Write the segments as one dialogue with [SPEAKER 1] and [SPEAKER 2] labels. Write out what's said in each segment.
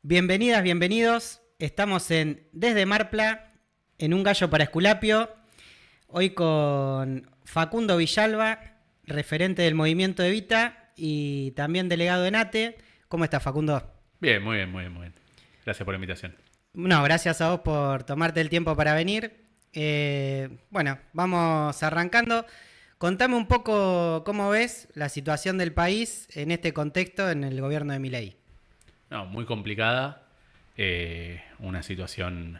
[SPEAKER 1] Bienvenidas, bienvenidos. Estamos en Desde Marpla, en Un Gallo para Esculapio. Hoy con Facundo Villalba, referente del Movimiento Evita y también delegado en ATE. ¿Cómo estás, Facundo?
[SPEAKER 2] Bien, muy bien, muy bien, muy bien. Gracias por la invitación.
[SPEAKER 1] No, gracias a vos por tomarte el tiempo para venir. Bueno, vamos arrancando. Contame un poco cómo ves la situación del país en este contexto en el gobierno de Milei.
[SPEAKER 2] No, muy complicada. Una situación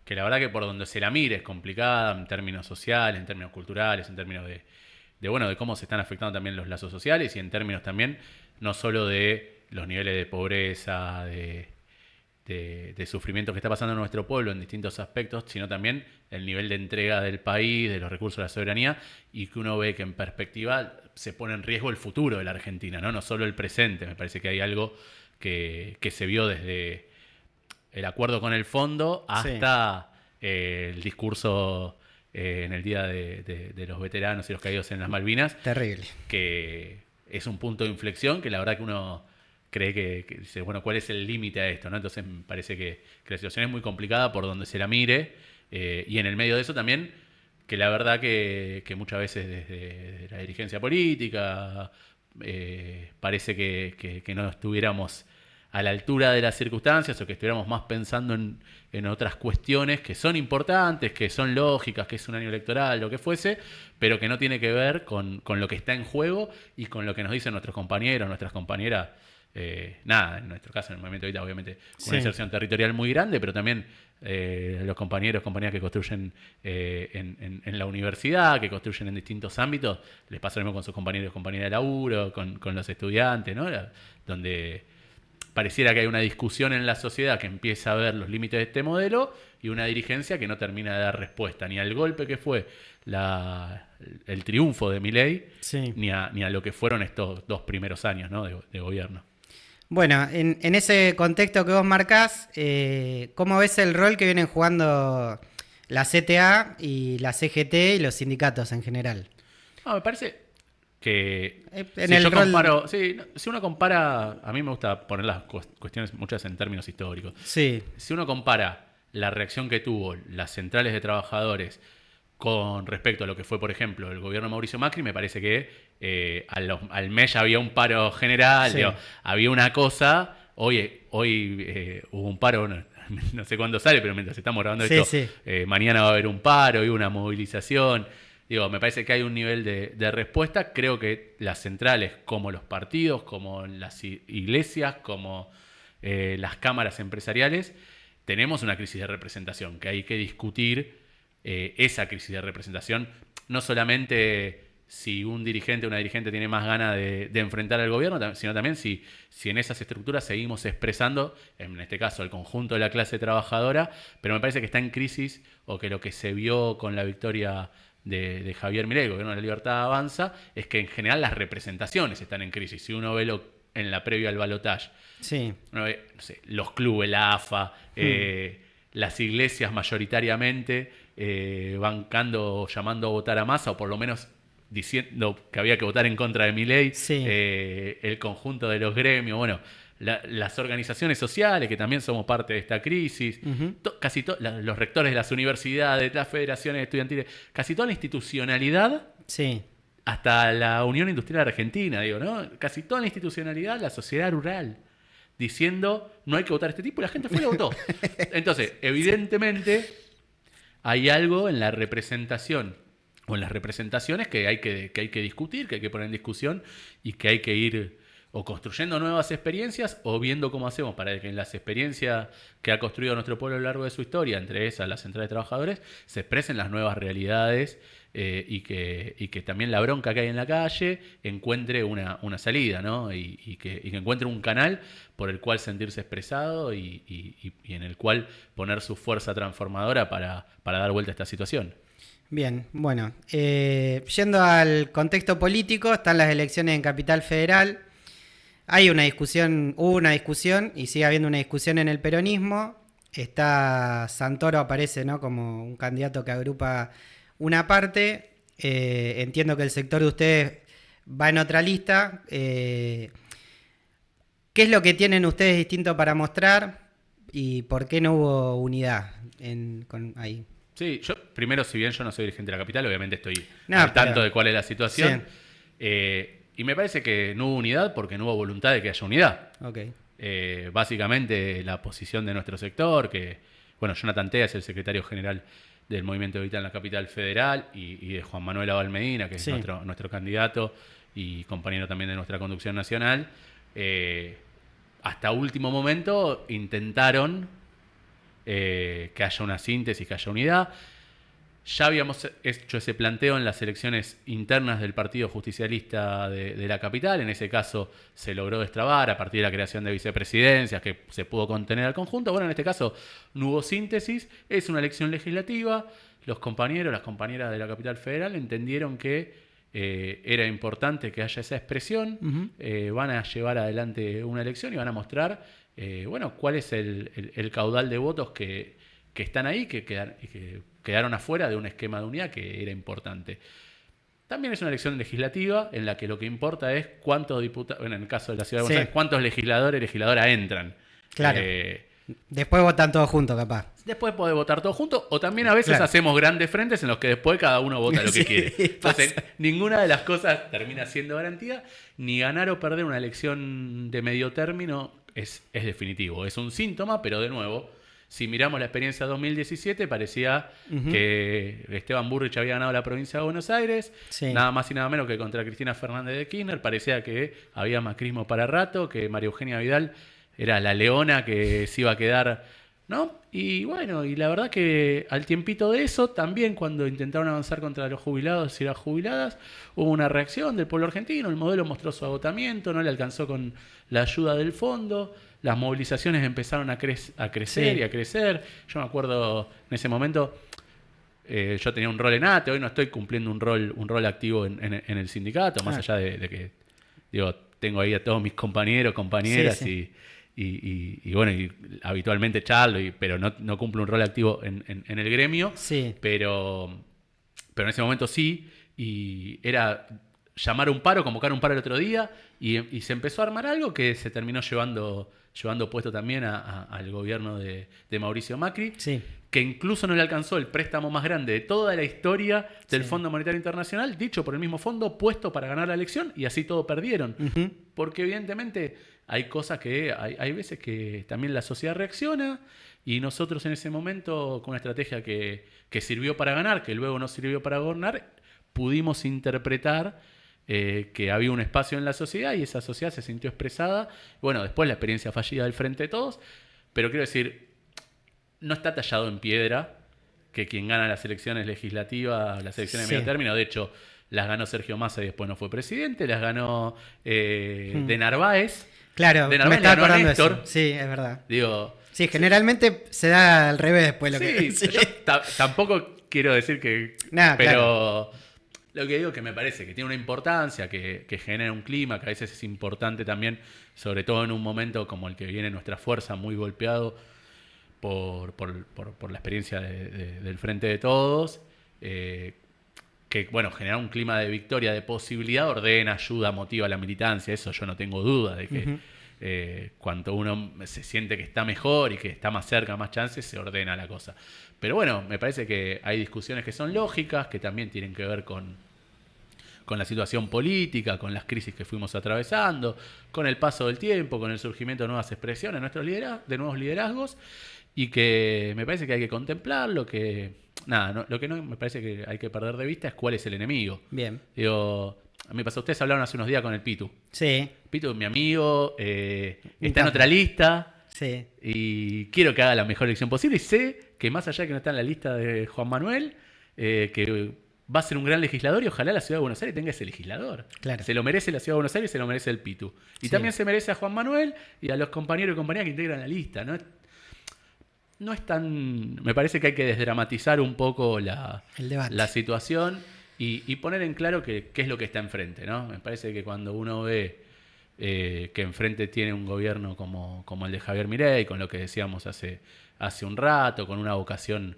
[SPEAKER 2] que la verdad que por donde se la mire es complicada en términos sociales, en términos culturales, en términos de cómo se están afectando también los lazos sociales y en términos también no solo de los niveles de pobreza, de sufrimiento que está pasando en nuestro pueblo en distintos aspectos, sino también el nivel de entrega del país, de los recursos de la soberanía, y que uno ve que en perspectiva se pone en riesgo el futuro de la Argentina, no solo el presente. Me parece que hay algo que se vio desde el acuerdo con el fondo hasta el discurso en el Día de los Veteranos y los Caídos en las Malvinas,
[SPEAKER 1] Terrible.
[SPEAKER 2] que es un punto de inflexión que la verdad que uno cree que dice, bueno, ¿cuál es el límite a esto? ¿No? Entonces me parece que la situación es muy complicada por donde se la mire, y en el medio de eso también, que la verdad que muchas veces desde la dirigencia política parece que no estuviéramos a la altura de las circunstancias o que estuviéramos más pensando en otras cuestiones que son importantes, que son lógicas, que es un año electoral, lo que fuese, pero que no tiene que ver con lo que está en juego y con lo que nos dicen nuestros compañeros, nuestras compañeras. Nada, en nuestro caso, en el Movimiento Evita, obviamente, con una inserción territorial muy grande, pero también los compañeros, compañeras que construyen en la universidad, que construyen en distintos ámbitos, les pasa lo mismo con sus compañeros y compañeras de laburo, con los estudiantes, ¿no? Donde pareciera que hay una discusión en la sociedad que empieza a ver los límites de este modelo y una dirigencia que no termina de dar respuesta ni al golpe que fue el triunfo de Milei, ni a lo que fueron estos 2 primeros años, ¿no? de gobierno.
[SPEAKER 1] Bueno, en ese contexto que vos marcás, ¿cómo ves el rol que vienen jugando la CTA y la CGT y los sindicatos en general?
[SPEAKER 2] Me parece que si uno compara, a mí me gusta poner las cuestiones muchas en términos históricos.
[SPEAKER 1] Sí.
[SPEAKER 2] Si uno compara la reacción que tuvo las centrales de trabajadores con respecto a lo que fue, por ejemplo, el gobierno de Mauricio Macri, me parece que al mes ya había un paro general, digo, había una cosa. Hoy hubo un paro, no sé cuándo sale, pero mientras estamos grabando esto, mañana va a haber un paro y una movilización. Digo, me parece que hay un nivel de respuesta. Creo que las centrales, como los partidos, como las iglesias, como las cámaras empresariales, tenemos una crisis de representación, que hay que discutir esa crisis de representación, no solamente si un dirigente o una dirigente tiene más ganas de enfrentar al gobierno, sino también si en esas estructuras seguimos expresando, en este caso, el conjunto de la clase trabajadora, pero me parece que está en crisis, o que lo que se vio con la victoria de Javier Milei, el gobierno de la Libertad Avanza, es que en general las representaciones están en crisis. Si uno ve en la previa al balotaje, uno ve, no sé, los clubes, la AFA, las iglesias mayoritariamente bancando, llamando a votar a Massa, o por lo menos diciendo que había que votar en contra de Milei, el conjunto de los gremios, bueno, las organizaciones sociales, que también somos parte de esta crisis, casi los rectores de las universidades, las federaciones estudiantiles, casi toda la institucionalidad, hasta la Unión Industrial Argentina, digo, ¿no? Casi toda la institucionalidad, la sociedad rural, diciendo no hay que votar a este tipo, y la gente fue y votó. Entonces, evidentemente, hay algo en la representación o en las representaciones que hay que discutir, que hay que poner en discusión, y que hay que ir o construyendo nuevas experiencias o viendo cómo hacemos para que en las experiencias que ha construido nuestro pueblo a lo largo de su historia, entre esas las centrales de trabajadores, se expresen las nuevas realidades, y que también la bronca que hay en la calle encuentre una salida, ¿no? Y que encuentre un canal por el cual sentirse expresado y en el cual poner su fuerza transformadora para dar vuelta a esta situación.
[SPEAKER 1] Bien, bueno, yendo al contexto político, están las elecciones en Capital Federal. Hubo una discusión y sigue habiendo una discusión en el peronismo. Santoro aparece, ¿no?, como un candidato que agrupa una parte. Entiendo que el sector de ustedes va en otra lista. ¿Qué es lo que tienen ustedes distinto para mostrar y por qué no hubo unidad ahí?
[SPEAKER 2] Sí, yo primero, si bien yo no soy dirigente de la capital, obviamente estoy
[SPEAKER 1] No,
[SPEAKER 2] al tanto
[SPEAKER 1] pero-
[SPEAKER 2] de cuál es la situación.
[SPEAKER 1] Sí.
[SPEAKER 2] Y me parece que no hubo unidad porque no hubo voluntad de que haya unidad.
[SPEAKER 1] Ok.
[SPEAKER 2] Básicamente la posición de nuestro sector, que, bueno, Jonathan Tea es el secretario general del Movimiento Evita en la capital federal y de Juan Manuel Abal Medina, que es
[SPEAKER 1] Sí.
[SPEAKER 2] nuestro candidato y compañero también de nuestra conducción nacional, hasta último momento intentaron que haya una síntesis, que haya unidad. Ya habíamos hecho ese planteo en las elecciones internas del Partido Justicialista de la capital. En ese caso se logró destrabar a partir de la creación de vicepresidencias, que se pudo contener al conjunto. Bueno, en este caso no hubo síntesis. Es una elección legislativa. Los compañeros, las compañeras de la capital federal entendieron que era importante que haya esa expresión. Van a llevar adelante una elección y van a mostrar bueno, cuál es el caudal de votos que están ahí, que quedaron afuera de un esquema de unidad que era importante. También es una elección legislativa en la que lo que importa es cuántos diputados, bueno, en el caso de la ciudad de Buenos Aires, cuántos legisladores y legisladoras entran.
[SPEAKER 1] Claro. Después votan todos juntos, capaz.
[SPEAKER 2] Después podés votar todos juntos, o también a veces hacemos grandes frentes en los que después cada uno vota lo que quiere. Entonces, ninguna de las cosas termina siendo garantía, ni ganar o perder una elección de medio término es definitivo. Es un síntoma, pero de nuevo, si miramos la experiencia 2017, parecía que Esteban Burrich había ganado la provincia de Buenos Aires, nada más y nada menos que contra Cristina Fernández de Kirchner. Parecía que había macrismo para rato, que María Eugenia Vidal era la leona que se iba a quedar, ¿no? Y bueno, y la verdad que al tiempito de eso, también cuando intentaron avanzar contra los jubilados y las jubiladas, hubo una reacción del pueblo argentino, el modelo mostró su agotamiento, no le alcanzó con la ayuda del fondo, las movilizaciones empezaron a crecer y a crecer. Yo me acuerdo en ese momento, yo tenía un rol en ATE, hoy no estoy cumpliendo un rol activo en el sindicato, más allá de que, digo, tengo ahí a todos mis compañeros, compañeras y bueno, y habitualmente charlo, pero no cumplo un rol activo en el gremio, pero en ese momento sí, y era llamar un paro, convocar un paro el otro día, y se empezó a armar algo que se terminó llevando puesto también al gobierno de Mauricio Macri, que incluso no le alcanzó el préstamo más grande de toda la historia del Fondo Monetario Internacional, dicho por el mismo fondo, puesto para ganar la elección, y así todo perdieron. Porque evidentemente hay cosas que, hay veces que también la sociedad reacciona, y nosotros en ese momento, con una estrategia que sirvió para ganar, que luego no sirvió para gobernar, pudimos interpretar que había un espacio en la sociedad y esa sociedad se sintió expresada. Bueno, después la experiencia fallida del Frente de Todos, pero quiero decir, no está tallado en piedra que quien gana las elecciones legislativas, las elecciones de medio término, de hecho, las ganó Sergio Massa y después no fue presidente, las ganó de Narváez.
[SPEAKER 1] Claro,
[SPEAKER 2] de Narváez
[SPEAKER 1] me estaba
[SPEAKER 2] ganó
[SPEAKER 1] acordando de
[SPEAKER 2] Néstor.
[SPEAKER 1] eso. Sí, es verdad.
[SPEAKER 2] Digo,
[SPEAKER 1] sí, generalmente se da al revés después lo que...
[SPEAKER 2] yo tampoco quiero decir que...
[SPEAKER 1] Nah,
[SPEAKER 2] pero...
[SPEAKER 1] claro.
[SPEAKER 2] Lo que digo es que me parece que tiene una importancia, que genera un clima, que a veces es importante también, sobre todo en un momento como el que viene nuestra fuerza muy golpeado por la experiencia del Frente de Todos, que bueno, genera un clima de victoria, de posibilidad, ordena, ayuda, motiva a la militancia. Eso yo no tengo duda de que cuanto uno se siente que está mejor y que está más cerca, más chances, se ordena la cosa. Pero bueno, me parece que hay discusiones que son lógicas, que también tienen que ver con la situación política, con las crisis que fuimos atravesando, con el paso del tiempo, con el surgimiento de nuevas expresiones, de nuevos liderazgos, y que me parece que hay que contemplar lo que no me parece que hay que perder de vista es cuál es el enemigo.
[SPEAKER 1] Bien.
[SPEAKER 2] Digo, a mí me pasó, ustedes hablaron hace unos días con el Pitu.
[SPEAKER 1] Sí.
[SPEAKER 2] Pitu es mi amigo, está en otra lista.
[SPEAKER 1] Sí.
[SPEAKER 2] Y quiero que haga la mejor elección posible. Y sé que más allá de que no está en la lista de Juan Manuel, que va a ser un gran legislador y ojalá la Ciudad de Buenos Aires tenga ese legislador.
[SPEAKER 1] Claro.
[SPEAKER 2] Se lo merece la Ciudad de Buenos Aires y se lo merece el Pitu. Y también se merece a Juan Manuel y a los compañeros y compañeras que integran la lista. No es tan... Me parece que hay que desdramatizar un poco la situación y poner en claro qué es lo que está enfrente, ¿no? Me parece que cuando uno ve que enfrente tiene un gobierno como el de Javier Milei, con lo que decíamos hace un rato, con una vocación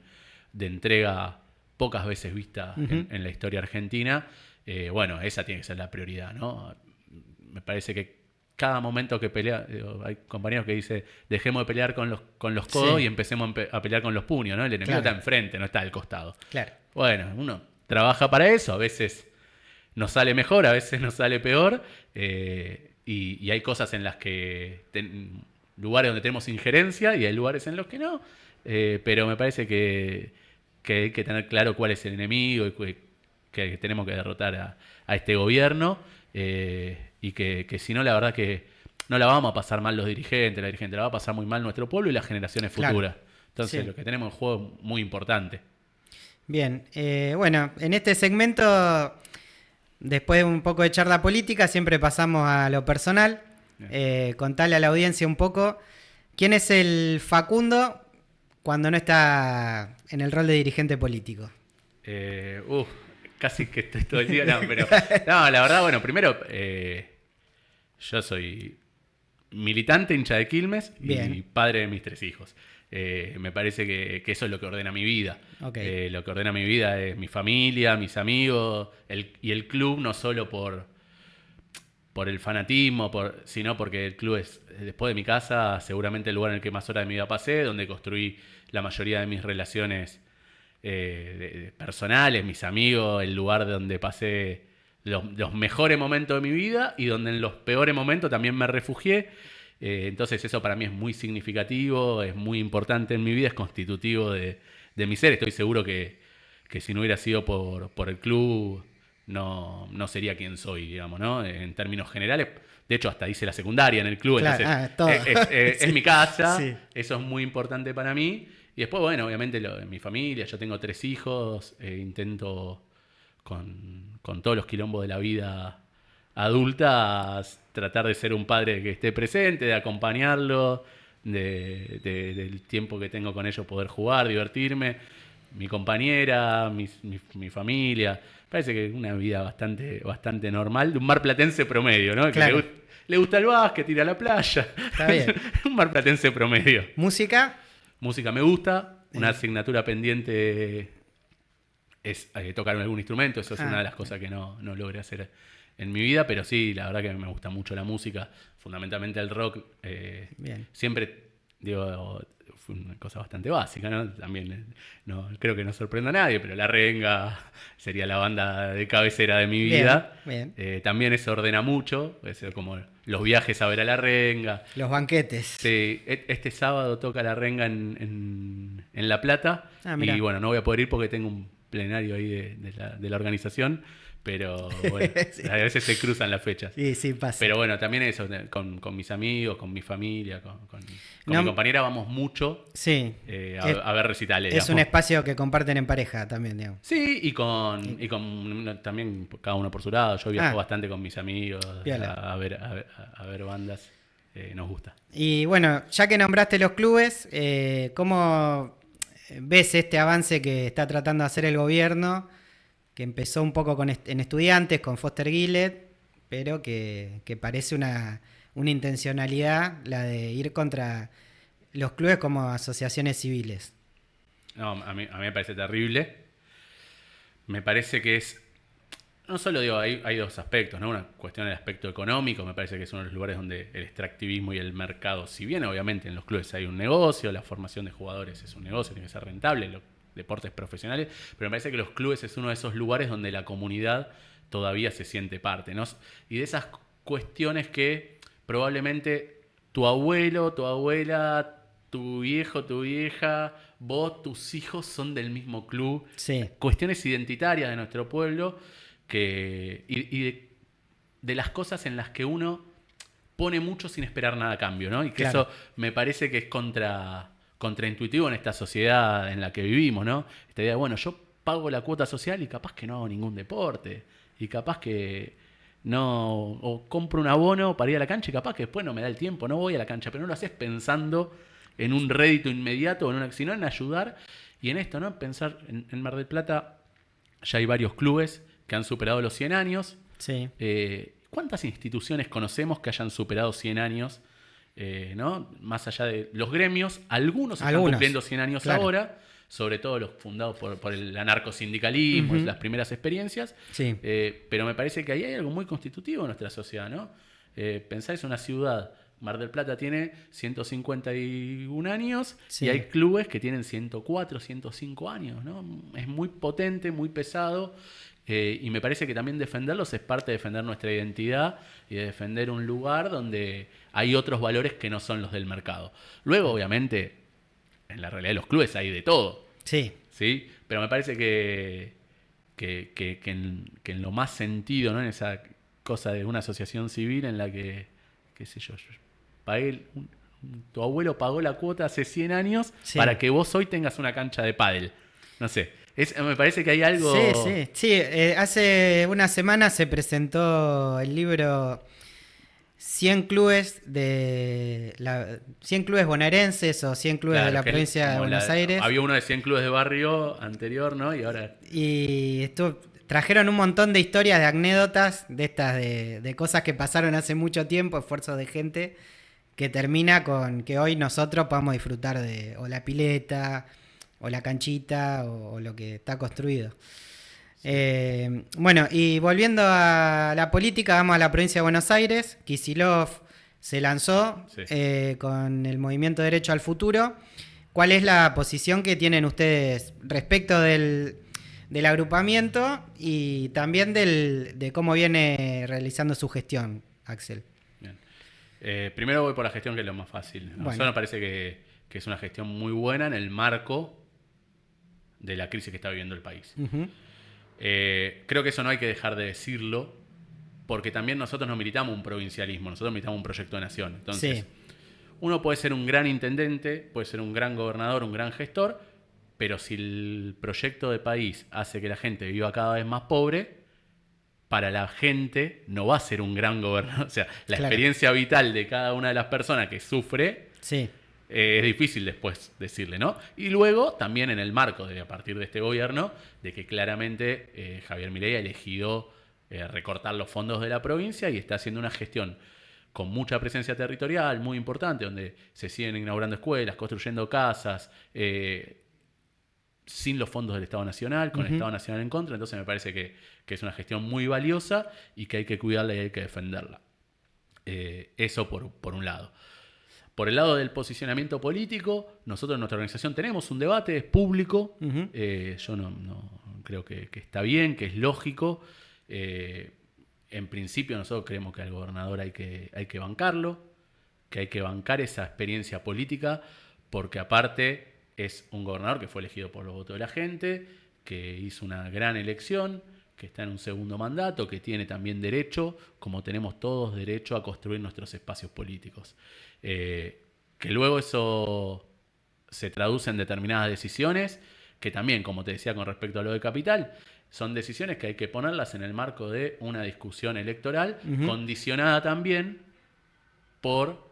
[SPEAKER 2] de entrega pocas veces vista en la historia argentina, bueno, esa tiene que ser la prioridad, ¿no? Me parece que cada momento que pelea, hay compañeros que dicen, dejemos de pelear con los codos y empecemos a pelear con los puños, ¿no? El enemigo está enfrente, no está al costado.
[SPEAKER 1] Claro.
[SPEAKER 2] Bueno, uno trabaja para eso, a veces nos sale mejor, a veces nos sale peor, y hay cosas en las que, lugares donde tenemos injerencia y hay lugares en los que no, pero me parece que hay que tener claro cuál es el enemigo y que tenemos que derrotar a este gobierno, y que si no, la verdad que no la vamos a pasar mal los dirigentes, la dirigente, la va a pasar muy mal nuestro pueblo y las generaciones futuras. Entonces, lo que tenemos en juego es muy importante.
[SPEAKER 1] Bien, bueno, en este segmento, después de un poco de charla política, siempre pasamos a lo personal. Contale a la audiencia un poco, ¿quién es el Facundo cuando no está en el rol de dirigente político?
[SPEAKER 2] Casi que estoy todo el día, no, pero no, la verdad, bueno, primero, yo soy militante, hincha de Quilmes y padre de mis 3 hijos. Me parece que eso es lo que ordena mi vida.
[SPEAKER 1] Okay.
[SPEAKER 2] Lo que ordena mi vida es mi familia, mis amigos, y el club, no solo por el fanatismo, sino porque el club es, después de mi casa, seguramente el lugar en el que más horas de mi vida pasé, donde construí la mayoría de mis relaciones personales, mis amigos, el lugar donde pasé los mejores momentos de mi vida y donde en los peores momentos también me refugié. Entonces eso para mí es muy significativo, es muy importante en mi vida, es constitutivo de mi ser. Estoy seguro que si no hubiera sido por el club, no sería quien soy, digamos, ¿no? En términos generales. De hecho, hasta hice la secundaria en el club,
[SPEAKER 1] claro,
[SPEAKER 2] entonces
[SPEAKER 1] sí.
[SPEAKER 2] es mi casa,
[SPEAKER 1] Sí.
[SPEAKER 2] eso es muy importante para mí. Y después, bueno, obviamente en mi familia, yo tengo 3 hijos, intento con todos los quilombos de la vida adulta tratar de ser un padre que esté presente, de acompañarlo, del tiempo que tengo con ellos poder jugar, divertirme, mi compañera, mi familia. Parece que es una vida bastante normal, de un marplatense promedio, ¿no?
[SPEAKER 1] Claro.
[SPEAKER 2] Que le gusta el básquet, ir a la playa.
[SPEAKER 1] Está bien.
[SPEAKER 2] Un marplatense promedio.
[SPEAKER 1] ¿Música?
[SPEAKER 2] Música me gusta, una asignatura pendiente es tocar algún instrumento, eso es una de las cosas que no logré hacer en mi vida, pero sí, la verdad que me gusta mucho la música, fundamentalmente el rock.
[SPEAKER 1] Bien.
[SPEAKER 2] Siempre, digo, fue una cosa bastante básica, ¿no? También no creo que no sorprenda a nadie, pero La Renga sería la banda de cabecera de mi vida.
[SPEAKER 1] Bien.
[SPEAKER 2] También eso ordena mucho, puede ser como los viajes a ver a La Renga.
[SPEAKER 1] Los banquetes.
[SPEAKER 2] Sí, este sábado toca La Renga en La Plata.
[SPEAKER 1] Mirá.
[SPEAKER 2] Y bueno, no voy a poder ir porque tengo un plenario ahí de la organización, pero bueno,
[SPEAKER 1] Sí.
[SPEAKER 2] a veces se cruzan las fechas.
[SPEAKER 1] Sí, pasa.
[SPEAKER 2] Pero bueno, también eso, con mis amigos, con mi familia, con
[SPEAKER 1] No,
[SPEAKER 2] mi compañera vamos mucho
[SPEAKER 1] sí.
[SPEAKER 2] a ver recitales.
[SPEAKER 1] Es
[SPEAKER 2] digamos.
[SPEAKER 1] Un espacio que comparten en pareja también, digamos.
[SPEAKER 2] Sí, y con también cada uno por su lado. Yo viajo bastante con mis amigos a ver bandas. Nos gusta.
[SPEAKER 1] Y bueno, ya que nombraste los clubes, ¿cómo ves este avance que está tratando de hacer el gobierno? Que empezó un poco en estudiantes, con Foster Gillett, pero que parece una intencionalidad la de ir contra los clubes como asociaciones civiles.
[SPEAKER 2] No, a mí me parece terrible. Me parece que es... No solo digo, hay 2 aspectos, ¿no? Una cuestión del aspecto económico, me parece que es uno de los lugares donde el extractivismo y el mercado, si bien obviamente en los clubes hay un negocio, la formación de jugadores es un negocio, tiene que ser rentable, los deportes profesionales, pero me parece que los clubes es uno de esos lugares donde la comunidad todavía se siente parte, ¿no? Y de esas cuestiones que probablemente tu abuelo, tu abuela, tu viejo, tu vieja, vos, tus hijos son del mismo club.
[SPEAKER 1] Sí.
[SPEAKER 2] Cuestiones identitarias de nuestro pueblo y de las cosas en las que uno pone mucho sin esperar nada a cambio, ¿no? Y que
[SPEAKER 1] claro.
[SPEAKER 2] eso me parece que es contraintuitivo en esta sociedad en la que vivimos, ¿no? Esta idea de, bueno, yo pago la cuota social y capaz que no hago ningún deporte. Y capaz que no... O compro un abono para ir a la cancha y capaz que después no me da el tiempo, no voy a la cancha. Pero no lo haces pensando en un rédito inmediato, sino en ayudar. Y en esto, ¿no? Pensar en Mar del Plata ya hay varios clubes que han superado los 100 años.
[SPEAKER 1] Sí.
[SPEAKER 2] ¿Cuántas instituciones conocemos que hayan superado 100 años? ¿No? Más allá de los gremios, algunos están cumpliendo 100 años claro. ahora, sobre todo los fundados por el anarcosindicalismo, las primeras experiencias.
[SPEAKER 1] Sí.
[SPEAKER 2] Pero me parece que ahí hay algo muy constitutivo en nuestra sociedad, ¿no? Pensá, es una ciudad. Mar del Plata tiene 151 años
[SPEAKER 1] Sí.
[SPEAKER 2] y hay clubes que tienen 104, 105 años, ¿no? Es muy potente, muy pesado, y me parece que también defenderlos es parte de defender nuestra identidad y de defender un lugar donde hay otros valores que no son los del mercado. Luego, obviamente, en la realidad de los clubes hay de todo,
[SPEAKER 1] Sí.
[SPEAKER 2] ¿sí? Pero me parece que en lo más sentido, ¿no? En esa cosa de una asociación civil en la que, qué sé yo tu abuelo pagó la cuota hace 100 años
[SPEAKER 1] Sí.
[SPEAKER 2] para que vos hoy tengas una cancha de pádel. No sé, me parece que hay algo...
[SPEAKER 1] Sí. Hace una semana se presentó el libro 100 clubes 100 clubes bonaerenses o 100 clubes
[SPEAKER 2] Claro,
[SPEAKER 1] de la
[SPEAKER 2] que es
[SPEAKER 1] provincia de
[SPEAKER 2] como
[SPEAKER 1] Buenos Aires.
[SPEAKER 2] Había uno de 100 clubes de barrio anterior, ¿no? Y ahora...
[SPEAKER 1] Y trajeron un montón de historias, de anécdotas, de estas de cosas que pasaron hace mucho tiempo, esfuerzos de gente, que termina con que hoy nosotros podamos disfrutar de o la pileta, o la canchita, o lo que está construido. Bueno, y volviendo a la política, vamos a la provincia de Buenos Aires. Kicillof se lanzó con el movimiento Derecho al Futuro. ¿Cuál es la posición que tienen ustedes respecto del agrupamiento y también de cómo viene realizando su gestión, Axel?
[SPEAKER 2] Bien. Primero voy por la gestión, que es lo más fácil. A nosotros me parece que es una gestión muy buena en el marco de la crisis que está viviendo el país.
[SPEAKER 1] Uh-huh.
[SPEAKER 2] Creo que eso no hay que dejar de decirlo, porque también nosotros no militamos un provincialismo, nosotros militamos un proyecto de nación. Entonces, uno puede ser un gran intendente, puede ser un gran gobernador, un gran gestor, pero si el proyecto de país hace que la gente viva cada vez más pobre, para la gente no va a ser un gran gobernador. O sea, la experiencia vital de cada una de las personas que sufre es difícil después decirle, ¿no? Y luego, también en el marco a partir de este gobierno, de que claramente Javier Milei ha elegido recortar los fondos de la provincia y está haciendo una gestión con mucha presencia territorial, muy importante, donde se siguen inaugurando escuelas, construyendo casas, sin los fondos del Estado Nacional, con el Estado Nacional en contra. Entonces me parece que es una gestión muy valiosa y que hay que cuidarla y hay que defenderla. Eso por un lado. Por el lado del posicionamiento político, nosotros en nuestra organización tenemos un debate, es público.
[SPEAKER 1] Uh-huh.
[SPEAKER 2] Yo no creo que está bien, que es lógico. En principio nosotros creemos que al gobernador hay que bancarlo, que hay que bancar esa experiencia política, porque aparte es un gobernador que fue elegido por los votos de la gente, que hizo una gran elección, que está en un segundo mandato, que tiene también derecho, como tenemos todos derecho a construir nuestros espacios políticos. Que luego eso se traduce en determinadas decisiones, que también, como te decía con respecto a lo de Capital, son decisiones que hay que ponerlas en el marco de una discusión electoral, condicionada también por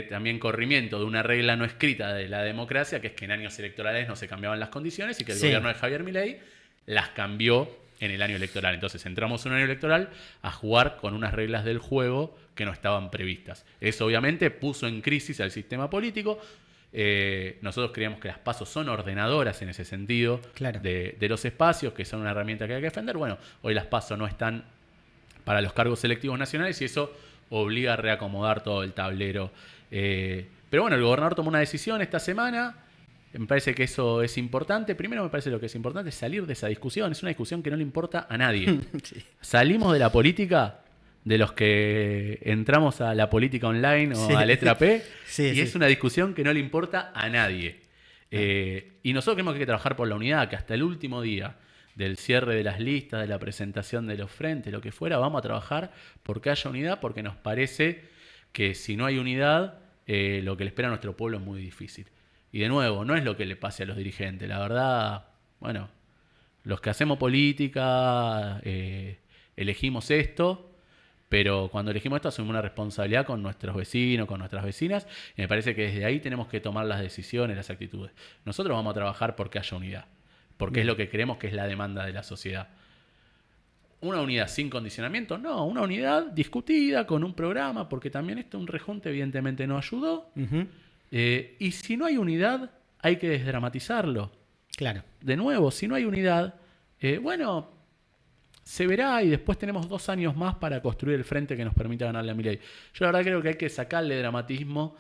[SPEAKER 2] también corrimiento de una regla no escrita de la democracia, que es que en años electorales no se cambiaban las condiciones y que el gobierno de Javier Milei las cambió en el año electoral. Entonces entramos en un año electoral a jugar con unas reglas del juego que no estaban previstas. Eso obviamente puso en crisis al sistema político. Nosotros creíamos que las PASO son ordenadoras en ese sentido, de los espacios, que son una herramienta que hay que defender. Bueno, hoy las PASO no están para los cargos selectivos nacionales y eso obliga a reacomodar todo el tablero. Pero bueno, el gobernador tomó una decisión esta semana. Me parece que eso es importante. Primero me parece lo que es importante es salir de esa discusión. Es una discusión que no le importa a nadie. Salimos de la política, de los que entramos a la política online o a letra P, y es una discusión que no le importa a nadie. Y nosotros creemos que hay que trabajar por la unidad, que hasta el último día del cierre de las listas, de la presentación de los frentes, lo que fuera, vamos a trabajar porque haya unidad, porque nos parece que si no hay unidad, lo que le espera a nuestro pueblo es muy difícil. Y de nuevo, no es lo que le pase a los dirigentes. La verdad, bueno, los que hacemos política elegimos esto, pero cuando elegimos esto asumimos una responsabilidad con nuestros vecinos, con nuestras vecinas, y me parece que desde ahí tenemos que tomar las decisiones, las actitudes. Nosotros vamos a trabajar porque haya unidad, porque es lo que creemos que es la demanda de la sociedad. ¿Una unidad sin condicionamiento? No, una unidad discutida con un programa, porque también un rejunte evidentemente no ayudó. Y si no hay unidad, hay que desdramatizarlo.
[SPEAKER 1] Claro.
[SPEAKER 2] De nuevo, si no hay unidad, bueno, se verá y después tenemos 2 años más para construir el frente que nos permita ganarle a Milei. Yo la verdad creo que hay que sacarle dramatismo,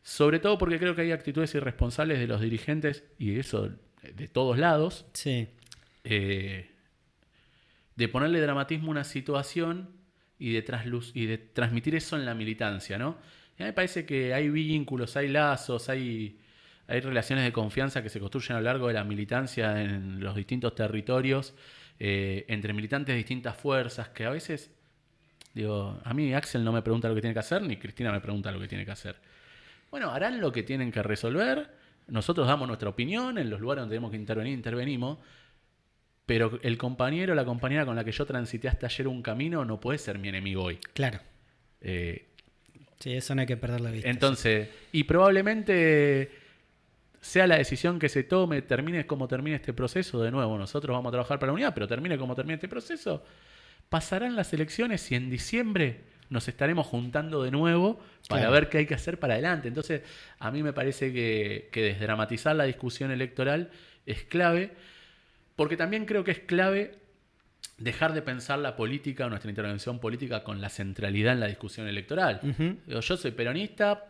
[SPEAKER 2] sobre todo porque creo que hay actitudes irresponsables de los dirigentes, y eso de todos lados,
[SPEAKER 1] Sí.
[SPEAKER 2] de ponerle dramatismo a una situación y de transmitir eso en la militancia, ¿no? Y a mí me parece que hay vínculos, hay lazos, hay relaciones de confianza que se construyen a lo largo de la militancia en los distintos territorios, entre militantes de distintas fuerzas, que a veces, digo, a mí Axel no me pregunta lo que tiene que hacer, ni Cristina me pregunta lo que tiene que hacer. Bueno, harán lo que tienen que resolver, nosotros damos nuestra opinión, en los lugares donde tenemos que intervenir, intervenimos, pero el compañero o la compañera con la que yo transité hasta ayer un camino no puede ser mi enemigo hoy.
[SPEAKER 1] Claro. Sí, eso no hay que perder la vista.
[SPEAKER 2] Entonces, y probablemente sea la decisión que se tome, termine como termine este proceso, de nuevo, nosotros vamos a trabajar para la unidad, pero termine como termine este proceso, pasarán las elecciones y en diciembre nos estaremos juntando de nuevo para ver qué hay que hacer para adelante. Entonces, a mí me parece que desdramatizar la discusión electoral es clave, porque también creo que es clave dejar de pensar la política, nuestra intervención política, con la centralidad en la discusión electoral. Yo soy peronista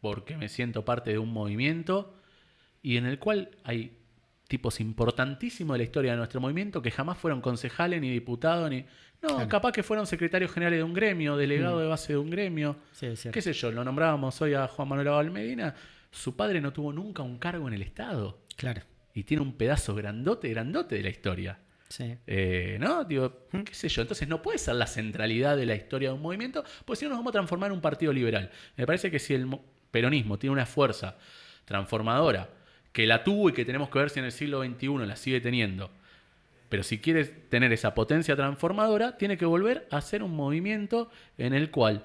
[SPEAKER 2] porque me siento parte de un movimiento y en el cual hay tipos importantísimos de la historia de nuestro movimiento que jamás fueron concejales ni diputados, ni... No, capaz que fueron secretarios generales de un gremio, delegado de base de un gremio.
[SPEAKER 1] Sí, es cierto.
[SPEAKER 2] Qué sé yo, lo nombrábamos hoy a Juan Manuel Abal Medina. Su padre no tuvo nunca un cargo en el Estado.
[SPEAKER 1] Claro.
[SPEAKER 2] Y tiene un pedazo grandote de la historia.
[SPEAKER 1] Sí.
[SPEAKER 2] ¿No? Digo, qué sé yo. Entonces no puede ser la centralidad de la historia de un movimiento, porque si no nos vamos a transformar en un partido liberal. Me parece que si el peronismo tiene una fuerza transformadora, que la tuvo y que tenemos que ver si en el siglo XXI la sigue teniendo, pero si quiere tener esa potencia transformadora, tiene que volver a ser un movimiento en el cual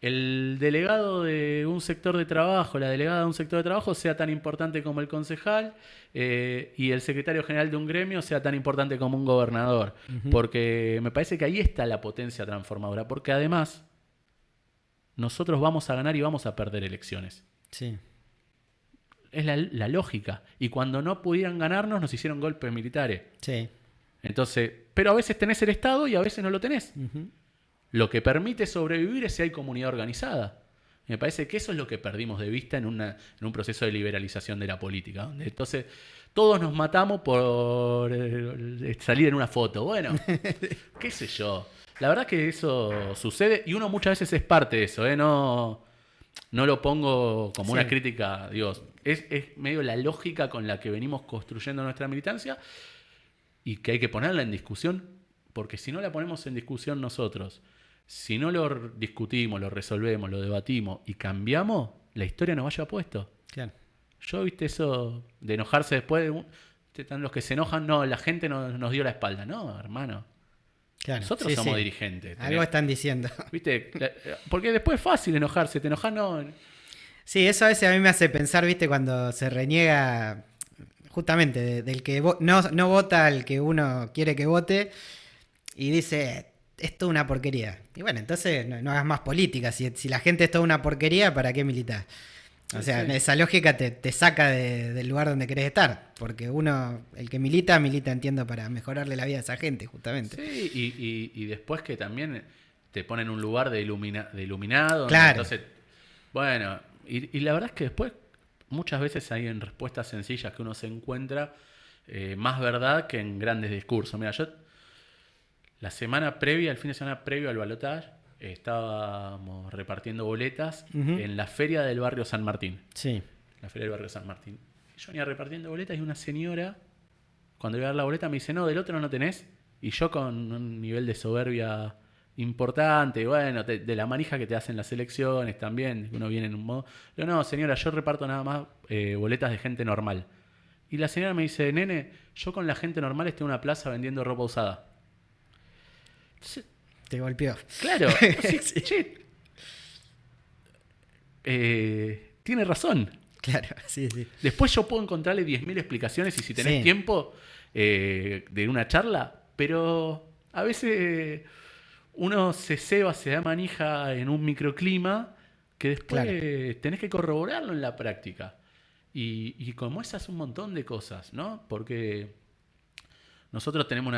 [SPEAKER 2] el delegado de un sector de trabajo, la delegada de un sector de trabajo sea tan importante como el concejal, y el secretario general de un gremio sea tan importante como un gobernador. Porque me parece que ahí está la potencia transformadora, porque además nosotros vamos a ganar y vamos a perder elecciones.
[SPEAKER 1] Sí.
[SPEAKER 2] Es la lógica. Y cuando no pudieran ganarnos, nos hicieron golpes militares.
[SPEAKER 1] Sí.
[SPEAKER 2] Entonces, pero a veces tenés el Estado y a veces no lo tenés. Lo que permite sobrevivir es si hay comunidad organizada. Me parece que eso es lo que perdimos de vista en un proceso de liberalización de la política. Donde entonces todos nos matamos por salir en una foto. Bueno, qué sé yo. La verdad que eso sucede y uno muchas veces es parte de eso. No lo pongo como una crítica. Digo, es medio la lógica con la que venimos construyendo nuestra militancia y que hay que ponerla en discusión, porque si no la ponemos en discusión nosotros, si no lo discutimos, lo resolvemos, lo debatimos y cambiamos, la historia nos va a llevar puesto.
[SPEAKER 1] Claro.
[SPEAKER 2] Yo, viste, eso de enojarse después, están los que se enojan, no, la gente nos dio la espalda. No, hermano.
[SPEAKER 1] Claro.
[SPEAKER 2] Nosotros somos dirigentes.
[SPEAKER 1] Algo están diciendo.
[SPEAKER 2] ¿Viste? Porque después es fácil enojarse, te enojas, no.
[SPEAKER 1] Sí, eso a veces a mí me hace pensar, viste, cuando se reniega justamente del que no vota al que uno quiere que vote y dice, esto es una porquería. Y bueno, entonces no hagas más política. Si la gente es toda una porquería, ¿para qué militar? O sea, esa lógica te saca del lugar donde querés estar. Porque uno, el que milita, entiendo, para mejorarle la vida a esa gente, justamente.
[SPEAKER 2] Sí, y después que también te ponen un lugar de iluminado.
[SPEAKER 1] Claro.
[SPEAKER 2] Entonces, bueno, y la verdad es que después muchas veces hay en respuestas sencillas que uno se encuentra más verdad que en grandes discursos. Mira, yo el fin de semana previo al balotaje, estábamos repartiendo boletas en la feria del barrio San Martín.
[SPEAKER 1] Sí.
[SPEAKER 2] La feria del barrio San Martín. Yo venía repartiendo boletas y una señora, cuando iba a dar la boleta, me dice, no, del otro no tenés. Y yo con un nivel de soberbia importante, bueno, de la manija que te hacen las elecciones también, uno viene en un modo... Yo, no, señora, yo reparto nada más boletas de gente normal. Y la señora me dice, nene, yo con la gente normal estoy en una plaza vendiendo ropa usada. Entonces,
[SPEAKER 1] te golpeó.
[SPEAKER 2] Claro. Sí. Tiene razón.
[SPEAKER 1] Claro, sí.
[SPEAKER 2] Después yo puedo encontrarle 10.000 explicaciones y si tenés tiempo de una charla, pero a veces uno se ceba, se da manija en un microclima que después tenés que corroborarlo en la práctica. Y como esas un montón de cosas, ¿no? Porque nosotros tenemos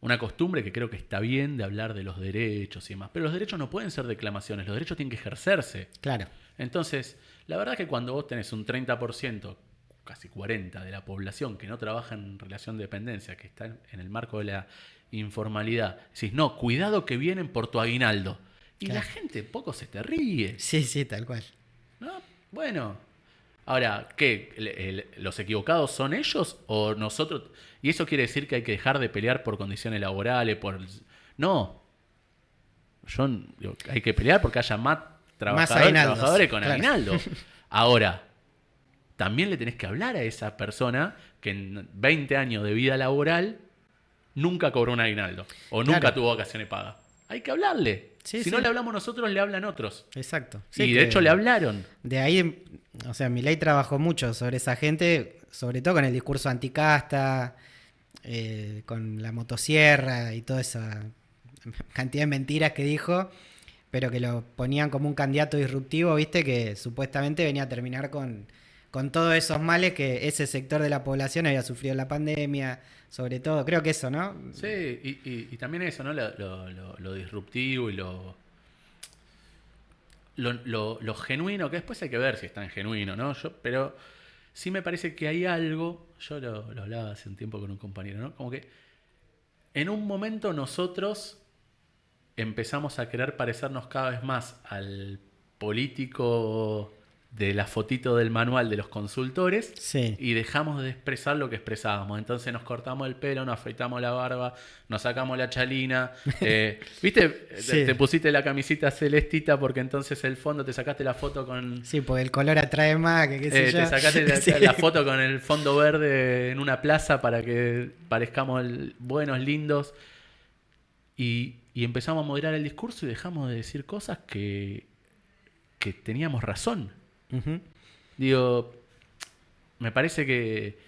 [SPEAKER 2] una costumbre que creo que está bien de hablar de los derechos y demás. Pero los derechos no pueden ser declamaciones, los derechos tienen que ejercerse.
[SPEAKER 1] Claro.
[SPEAKER 2] Entonces, la verdad es que cuando vos tenés un 30%, casi 40% de la población que no trabaja en relación de dependencia, que está en el marco de la informalidad, decís, no, cuidado que vienen por tu aguinaldo. Y
[SPEAKER 1] Claro.
[SPEAKER 2] la gente poco se te ríe,
[SPEAKER 1] Sí, sí, tal cual.
[SPEAKER 2] ¿no? Bueno, ahora, ¿qué? ¿Los equivocados son ellos o nosotros? Y eso quiere decir que hay que dejar de pelear por condiciones laborales, No, digo, hay que pelear porque haya más
[SPEAKER 1] aguinaldos,
[SPEAKER 2] trabajadores con
[SPEAKER 1] claro.
[SPEAKER 2] aguinaldo. Ahora, también le tenés que hablar a esa persona que en 20 años de vida laboral nunca cobró un aguinaldo o nunca
[SPEAKER 1] Claro.
[SPEAKER 2] tuvo vacaciones pagas. Hay que hablarle.
[SPEAKER 1] Sí,
[SPEAKER 2] Si
[SPEAKER 1] sí.
[SPEAKER 2] no le hablamos nosotros, le hablan otros.
[SPEAKER 1] Exacto.
[SPEAKER 2] Y
[SPEAKER 1] Sí,
[SPEAKER 2] de
[SPEAKER 1] que
[SPEAKER 2] hecho le hablaron.
[SPEAKER 1] de ahí, o sea, Milei trabajó mucho sobre esa gente, sobre todo con el discurso anticasta, con la motosierra y toda esa cantidad de mentiras que dijo, pero que lo ponían como un candidato disruptivo, viste, que supuestamente venía a terminar con todos esos males que ese sector de la población había sufrido en la pandemia, sobre todo, creo que eso, ¿no?
[SPEAKER 2] Sí, y también eso, ¿no? Lo disruptivo y lo genuino, que después hay que ver si es tan genuino, ¿no? Pero sí me parece que hay algo, yo lo hablaba hace un tiempo con un compañero, ¿no? Como que en un momento nosotros empezamos a querer parecernos cada vez más al político de la fotito del manual de los consultores
[SPEAKER 1] Sí.
[SPEAKER 2] y dejamos de expresar lo que expresábamos. Entonces nos cortamos el pelo, nos afeitamos la barba, nos sacamos la chalina. ¿Viste?
[SPEAKER 1] Sí.
[SPEAKER 2] Te pusiste la camisita celestita porque entonces el fondo te sacaste la foto con...
[SPEAKER 1] Sí, porque el color atrae más, que qué sé yo.
[SPEAKER 2] te sacaste
[SPEAKER 1] Sí.
[SPEAKER 2] la foto con el fondo verde en una plaza para que parezcamos buenos, lindos. Y empezamos a moderar el discurso y dejamos de decir cosas que teníamos razón.
[SPEAKER 1] Ujú.
[SPEAKER 2] Digo, me parece que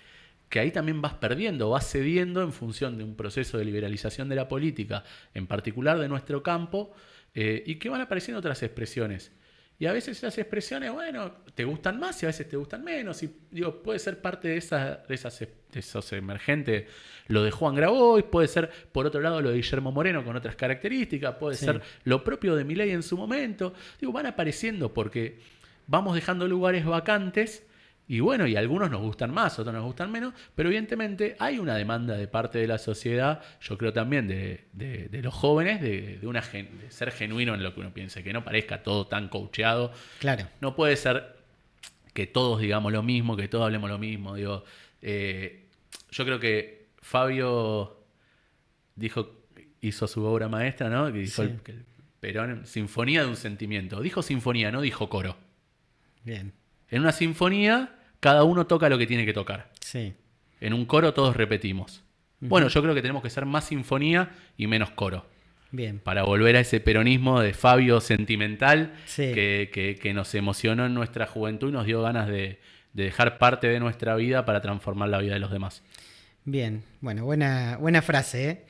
[SPEAKER 2] ahí también vas perdiendo, vas cediendo en función de un proceso de liberalización de la política, en particular de nuestro campo, y que van apareciendo otras expresiones. Y a veces esas expresiones, bueno, te gustan más y a veces te gustan menos. Y digo, puede ser parte de esos emergentes. Lo de Juan Grabois, puede ser, por otro lado, lo de Guillermo Moreno con otras características, puede
[SPEAKER 1] Sí.
[SPEAKER 2] ser lo propio de Milei en su momento. Digo, van apareciendo porque vamos dejando lugares vacantes. Y bueno, y algunos nos gustan más, otros nos gustan menos, pero evidentemente hay una demanda de parte de la sociedad, yo creo también de los jóvenes, de ser genuino en lo que uno piense, que no parezca todo tan coacheado.
[SPEAKER 1] Claro.
[SPEAKER 2] No puede ser que todos digamos lo mismo, que todos hablemos lo mismo. Digo, yo creo que Fabio hizo su obra maestra, ¿no? Que dijo
[SPEAKER 1] Sí.
[SPEAKER 2] que el Perón, sinfonía de un sentimiento. Dijo sinfonía, no dijo coro.
[SPEAKER 1] Bien.
[SPEAKER 2] En una sinfonía, cada uno toca lo que tiene que tocar.
[SPEAKER 1] Sí.
[SPEAKER 2] En un coro todos repetimos. Bueno, yo creo que tenemos que ser más sinfonía y menos coro.
[SPEAKER 1] Bien.
[SPEAKER 2] Para volver a ese peronismo de Fabio sentimental
[SPEAKER 1] Sí.
[SPEAKER 2] que nos emocionó en nuestra juventud y nos dio ganas de dejar parte de nuestra vida para transformar la vida de los demás.
[SPEAKER 1] Bien. Bueno, buena frase,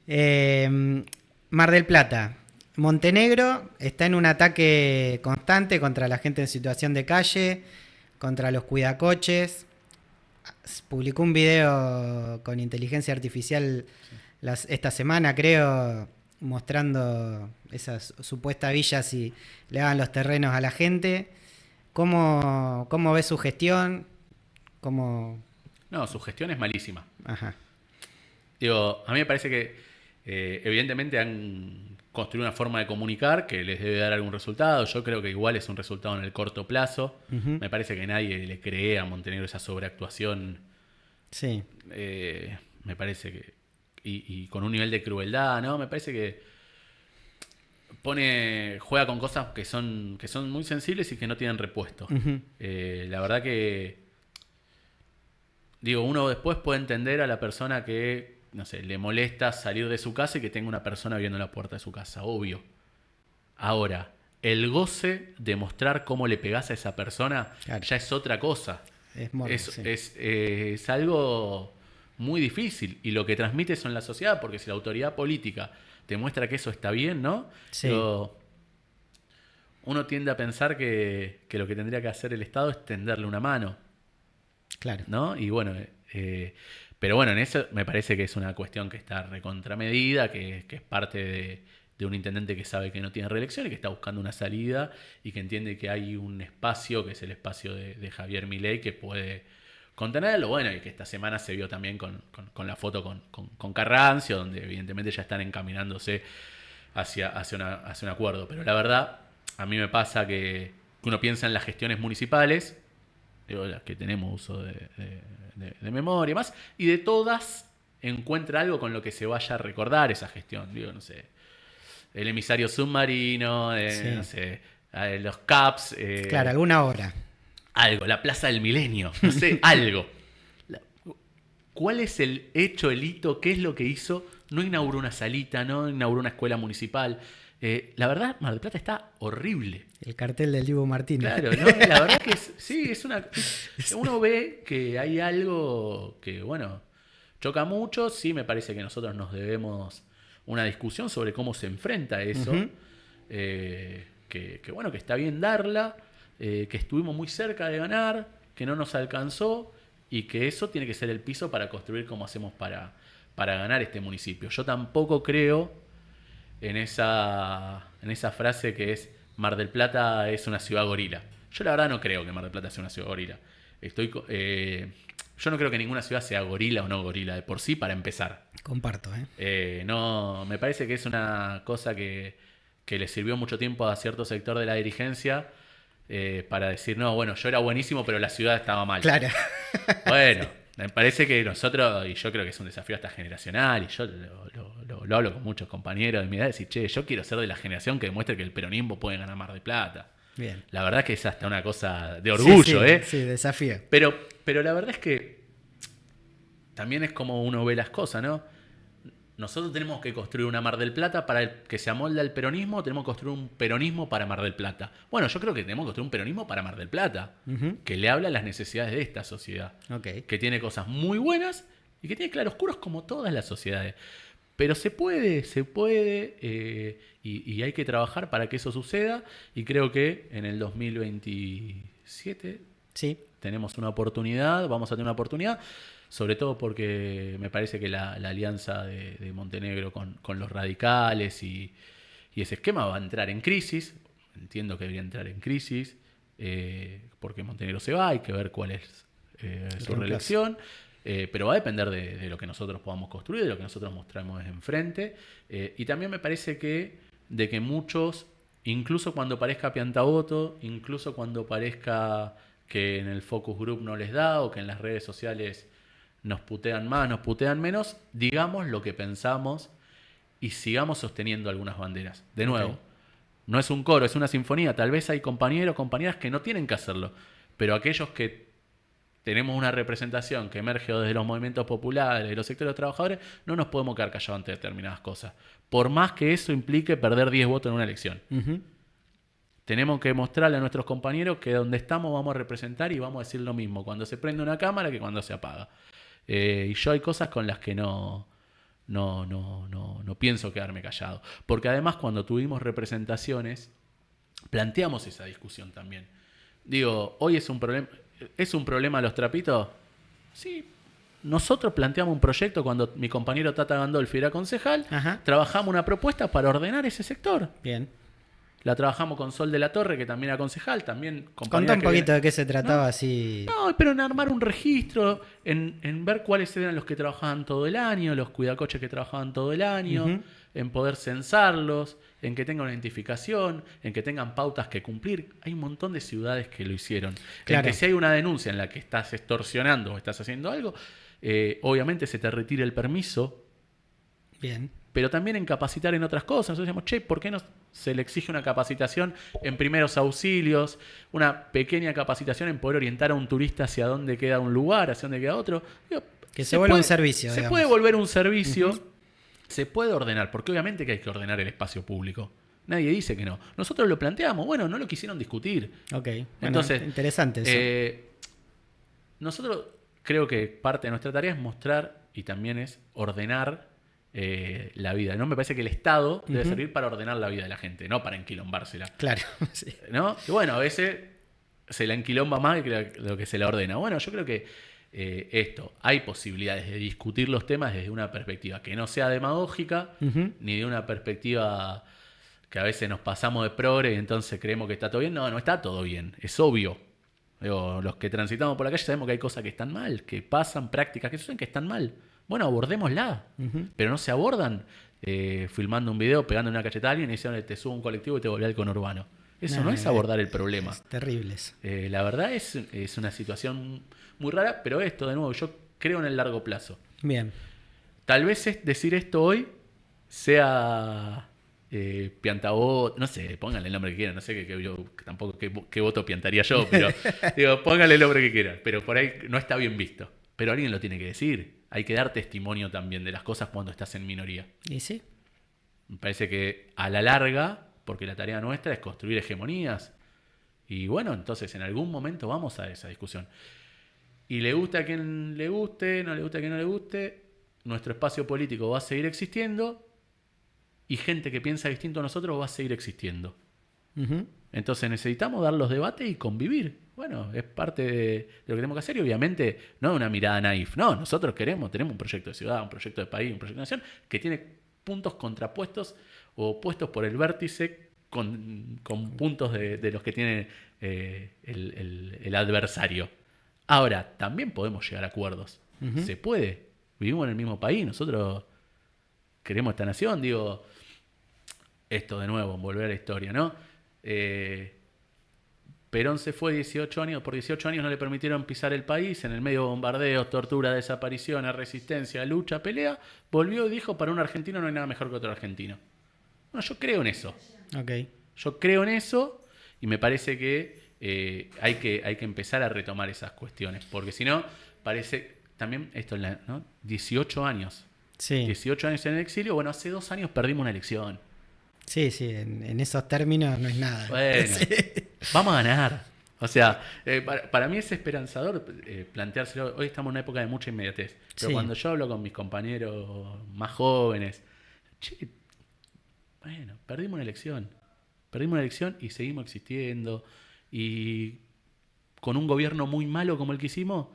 [SPEAKER 1] ¿eh? Mar del Plata. Montenegro está en un ataque constante contra la gente en situación de calle, contra los cuidacoches. Publicó un video con inteligencia artificial esta semana, creo, mostrando esas supuestas villas y le daban los terrenos a la gente. ¿Cómo ves su gestión?
[SPEAKER 2] No, su gestión es malísima.
[SPEAKER 1] Ajá.
[SPEAKER 2] Digo, a mí me parece que evidentemente han construido una forma de comunicar que les debe dar algún resultado. Yo creo que igual es un resultado en el corto plazo.
[SPEAKER 1] Uh-huh.
[SPEAKER 2] Me parece que nadie le cree a Montenegro esa sobreactuación.
[SPEAKER 1] Sí.
[SPEAKER 2] Me parece que... Y con un nivel de crueldad, ¿no? Me parece que juega con cosas que son muy sensibles y que no tienen repuesto.
[SPEAKER 1] Uh-huh.
[SPEAKER 2] La verdad que... Digo, uno después puede entender a la persona que, no sé, le molesta salir de su casa y que tenga una persona viendo la puerta de su casa, obvio. Ahora, el goce de mostrar cómo le pegás a esa persona,
[SPEAKER 1] claro,
[SPEAKER 2] ya es otra cosa.
[SPEAKER 1] Sí.
[SPEAKER 2] Es algo muy difícil y lo que transmite eso en la sociedad, porque si la autoridad política te muestra que eso está bien, ¿no?
[SPEAKER 1] Sí.
[SPEAKER 2] Digo, uno tiende a pensar que lo que tendría que hacer el Estado es tenderle una mano.
[SPEAKER 1] Claro.
[SPEAKER 2] ¿No? Y bueno, Pero bueno, en eso me parece que es una cuestión que está recontramedida, que es parte de un intendente que sabe que no tiene reelección y que está buscando una salida y que entiende que hay un espacio, que es el espacio de Javier Milei, que puede contenerlo. Bueno, y que esta semana se vio también con la foto con Carrancio, donde evidentemente ya están encaminándose hacia un acuerdo. Pero la verdad, a mí me pasa que uno piensa en las gestiones municipales, digo, las que tenemos uso de memoria y más, y de todas encuentra algo con lo que se vaya a recordar esa gestión. Digo, no sé, el emisario submarino,
[SPEAKER 1] Sí.
[SPEAKER 2] no sé, los CAPS.
[SPEAKER 1] Claro, alguna obra.
[SPEAKER 2] Algo, la Plaza del Milenio, no sé, algo. ¿Cuál es el hecho, el hito? ¿Qué es lo que hizo? No inauguró una salita, no inauguró una escuela municipal. La verdad, Mar del Plata está horrible.
[SPEAKER 1] El cartel del Dibu Martínez.
[SPEAKER 2] Claro, ¿no? La verdad que sí, es una... Uno ve que hay algo que, bueno, choca mucho. Sí, me parece que nosotros nos debemos una discusión sobre cómo se enfrenta eso.
[SPEAKER 1] Ujú.
[SPEAKER 2] Que bueno, que está bien darla, que estuvimos muy cerca de ganar, que no nos alcanzó y que eso tiene que ser el piso para construir cómo hacemos para ganar este municipio. Yo tampoco creo en esa frase que es Mar del Plata es una ciudad gorila. Yo la verdad no creo que Mar del Plata sea una ciudad gorila. Yo no creo que ninguna ciudad sea gorila o no gorila de por sí para empezar.
[SPEAKER 1] Comparto, ¿eh?
[SPEAKER 2] No, me parece que es una cosa que le sirvió mucho tiempo a cierto sector de la dirigencia para decir, no, bueno, yo era buenísimo, pero la ciudad estaba mal.
[SPEAKER 1] Claro.
[SPEAKER 2] Bueno, me parece que nosotros, y yo creo que es un desafío hasta generacional, y yo lo hablo con muchos compañeros de mi edad, decir, che, yo quiero ser de la generación que demuestre que el peronismo puede ganar Mar del Plata.
[SPEAKER 1] Bien.
[SPEAKER 2] La verdad que es hasta una cosa de orgullo,
[SPEAKER 1] Sí,
[SPEAKER 2] ¿eh?
[SPEAKER 1] sí, desafío.
[SPEAKER 2] Pero la verdad es que también es como uno ve las cosas, ¿no? Nosotros tenemos que construir una Mar del Plata para el que se amolda al peronismo, tenemos que construir un peronismo para Mar del Plata. Bueno, yo creo que tenemos que construir un peronismo para Mar del Plata,
[SPEAKER 1] Ujú.
[SPEAKER 2] que le habla a las necesidades de esta sociedad,
[SPEAKER 1] Ok.
[SPEAKER 2] que tiene cosas muy buenas y que tiene claroscuros como todas las sociedades. Pero se puede, y hay que trabajar para que eso suceda, y creo que en el 2027
[SPEAKER 1] Sí.
[SPEAKER 2] tenemos una oportunidad, vamos a tener una oportunidad, sobre todo porque me parece que la alianza de Montenegro con los radicales y ese esquema va a entrar en crisis. Entiendo que debería entrar en crisis, porque Montenegro se va, hay que ver cuál es su reelección. Pero va a depender de lo que nosotros podamos construir, de lo que nosotros mostramos enfrente. Y también me parece de que muchos, incluso cuando parezca piantaboto, incluso cuando parezca que en el focus group no les da o que en las redes sociales nos putean más, nos putean menos, digamos lo que pensamos y sigamos sosteniendo algunas banderas. De nuevo,
[SPEAKER 1] Ok.
[SPEAKER 2] no es un coro, es una sinfonía. Tal vez hay compañeros, compañeras que no tienen que hacerlo, pero aquellos que tenemos una representación que emerge desde los movimientos populares, de los sectores trabajadores, no nos podemos quedar callados ante determinadas cosas. Por más que eso implique perder 10 votos en una elección.
[SPEAKER 1] Ujú.
[SPEAKER 2] Tenemos que mostrarle a nuestros compañeros que donde estamos vamos a representar y vamos a decir lo mismo cuando se prende una cámara que cuando se apaga. Y yo hay cosas con las que no pienso quedarme callado. Porque además cuando tuvimos representaciones, planteamos esa discusión también. Digo, hoy ¿es un problema los trapitos? Sí. Nosotros planteamos un proyecto cuando mi compañero Tata Gandolfi era concejal.
[SPEAKER 1] Ajá.
[SPEAKER 2] Trabajamos una propuesta para ordenar ese sector.
[SPEAKER 1] Bien.
[SPEAKER 2] La trabajamos con Sol de la Torre, que también era concejal, también
[SPEAKER 1] Contá
[SPEAKER 2] compañera
[SPEAKER 1] un
[SPEAKER 2] que
[SPEAKER 1] poquito
[SPEAKER 2] viene-
[SPEAKER 1] de qué se trataba
[SPEAKER 2] No,
[SPEAKER 1] así.
[SPEAKER 2] No, pero en armar un registro, en ver cuáles eran los que trabajaban todo el año, los cuidacoches que trabajaban todo el año,
[SPEAKER 1] Ujú.
[SPEAKER 2] en poder censarlos, en que tengan una identificación, en que tengan pautas que cumplir. Hay un montón de ciudades que lo hicieron.
[SPEAKER 1] Claro.
[SPEAKER 2] En que si hay una denuncia en la que estás extorsionando o estás haciendo algo, obviamente se te retira el permiso,
[SPEAKER 1] Bien.
[SPEAKER 2] pero también en capacitar en otras cosas. Nosotros decíamos, che, ¿por qué no se le exige una capacitación en primeros auxilios? Una pequeña capacitación en poder orientar a un turista hacia dónde queda un lugar, hacia dónde queda otro. Digo,
[SPEAKER 1] Que se vuelva un servicio,
[SPEAKER 2] Se
[SPEAKER 1] digamos.
[SPEAKER 2] puede volver un servicio, se puede ordenar, porque obviamente que hay que ordenar el espacio público. Nadie dice que no. Nosotros lo planteamos, bueno, no lo quisieron discutir.
[SPEAKER 1] Ok. Bueno,
[SPEAKER 2] Entonces,
[SPEAKER 1] interesante eso.
[SPEAKER 2] nosotros creo que parte de nuestra tarea es mostrar y también es ordenar la vida. ¿No? Me parece que el Estado debe
[SPEAKER 1] Ujú.
[SPEAKER 2] servir para ordenar la vida de la gente, no para enquilombársela.
[SPEAKER 1] Claro. Sí.
[SPEAKER 2] ¿No? Y bueno, a veces se la enquilomba más que lo que se la ordena. Bueno, yo creo que hay posibilidades de discutir los temas desde una perspectiva que no sea demagógica, ni de una perspectiva que a veces nos pasamos de progre y entonces creemos que está todo bien. No, no está todo bien, es obvio. Digo, los que transitamos por la calle sabemos que hay cosas que están mal, que pasan, prácticas que suceden que están mal. Bueno, abordémosla, pero no se abordan filmando un video, pegando una cachetada a alguien y diciendo te subo un colectivo y te volví al conurbano. Eso no es abordar el problema.
[SPEAKER 1] Es terrible eso.
[SPEAKER 2] La verdad es una situación muy rara, pero esto, de nuevo, yo creo en el largo plazo.
[SPEAKER 1] Bien.
[SPEAKER 2] Tal vez decir esto hoy sea piantabot, no sé, pónganle el nombre que quieran, no sé tampoco qué voto piantaría yo, pero digo, pónganle el nombre que quieran, pero por ahí no está bien visto. Pero alguien lo tiene que decir. Hay que dar testimonio también de las cosas cuando estás en minoría.
[SPEAKER 1] ¿Y sí?
[SPEAKER 2] Me parece que a la larga, porque la tarea nuestra es construir hegemonías, y bueno, entonces en algún momento vamos a esa discusión. Y le gusta a quien le guste, no le gusta a quien no le guste, nuestro espacio político va a seguir existiendo y gente que piensa distinto a nosotros va a seguir existiendo. Entonces necesitamos dar los debates y convivir. Bueno, es parte de lo que tenemos que hacer y obviamente no de una mirada naif. No, nosotros tenemos un proyecto de ciudad, un proyecto de país, un proyecto de nación que tiene puntos contrapuestos o puestos por el vértice con puntos de los que tiene el adversario. Ahora, también podemos llegar a acuerdos. Se puede. Vivimos en el mismo país, nosotros queremos esta nación. Digo, esto de nuevo, volver a la historia, ¿no? Perón se fue 18 años, por 18 años no le permitieron pisar el país, en el medio de bombardeos, tortura, desapariciones, resistencia, lucha, pelea, volvió y dijo, para un argentino no hay nada mejor que otro argentino. Bueno, yo creo en eso.
[SPEAKER 1] Okay.
[SPEAKER 2] Yo creo en eso y me parece que hay que empezar a retomar esas cuestiones, porque si no, parece también esto, ¿no? 18 años.
[SPEAKER 1] Sí.
[SPEAKER 2] 18 años en el exilio, bueno, hace 2 años perdimos una elección.
[SPEAKER 1] Sí, en esos términos no es nada.
[SPEAKER 2] Bueno,
[SPEAKER 1] sí.
[SPEAKER 2] Vamos a ganar. O sea, para mí es esperanzador planteárselo. Hoy estamos en una época de mucha inmediatez. Pero cuando yo hablo con mis compañeros más jóvenes, bueno, perdimos una elección. Perdimos una elección y seguimos existiendo. Y con un gobierno muy malo como el que hicimos,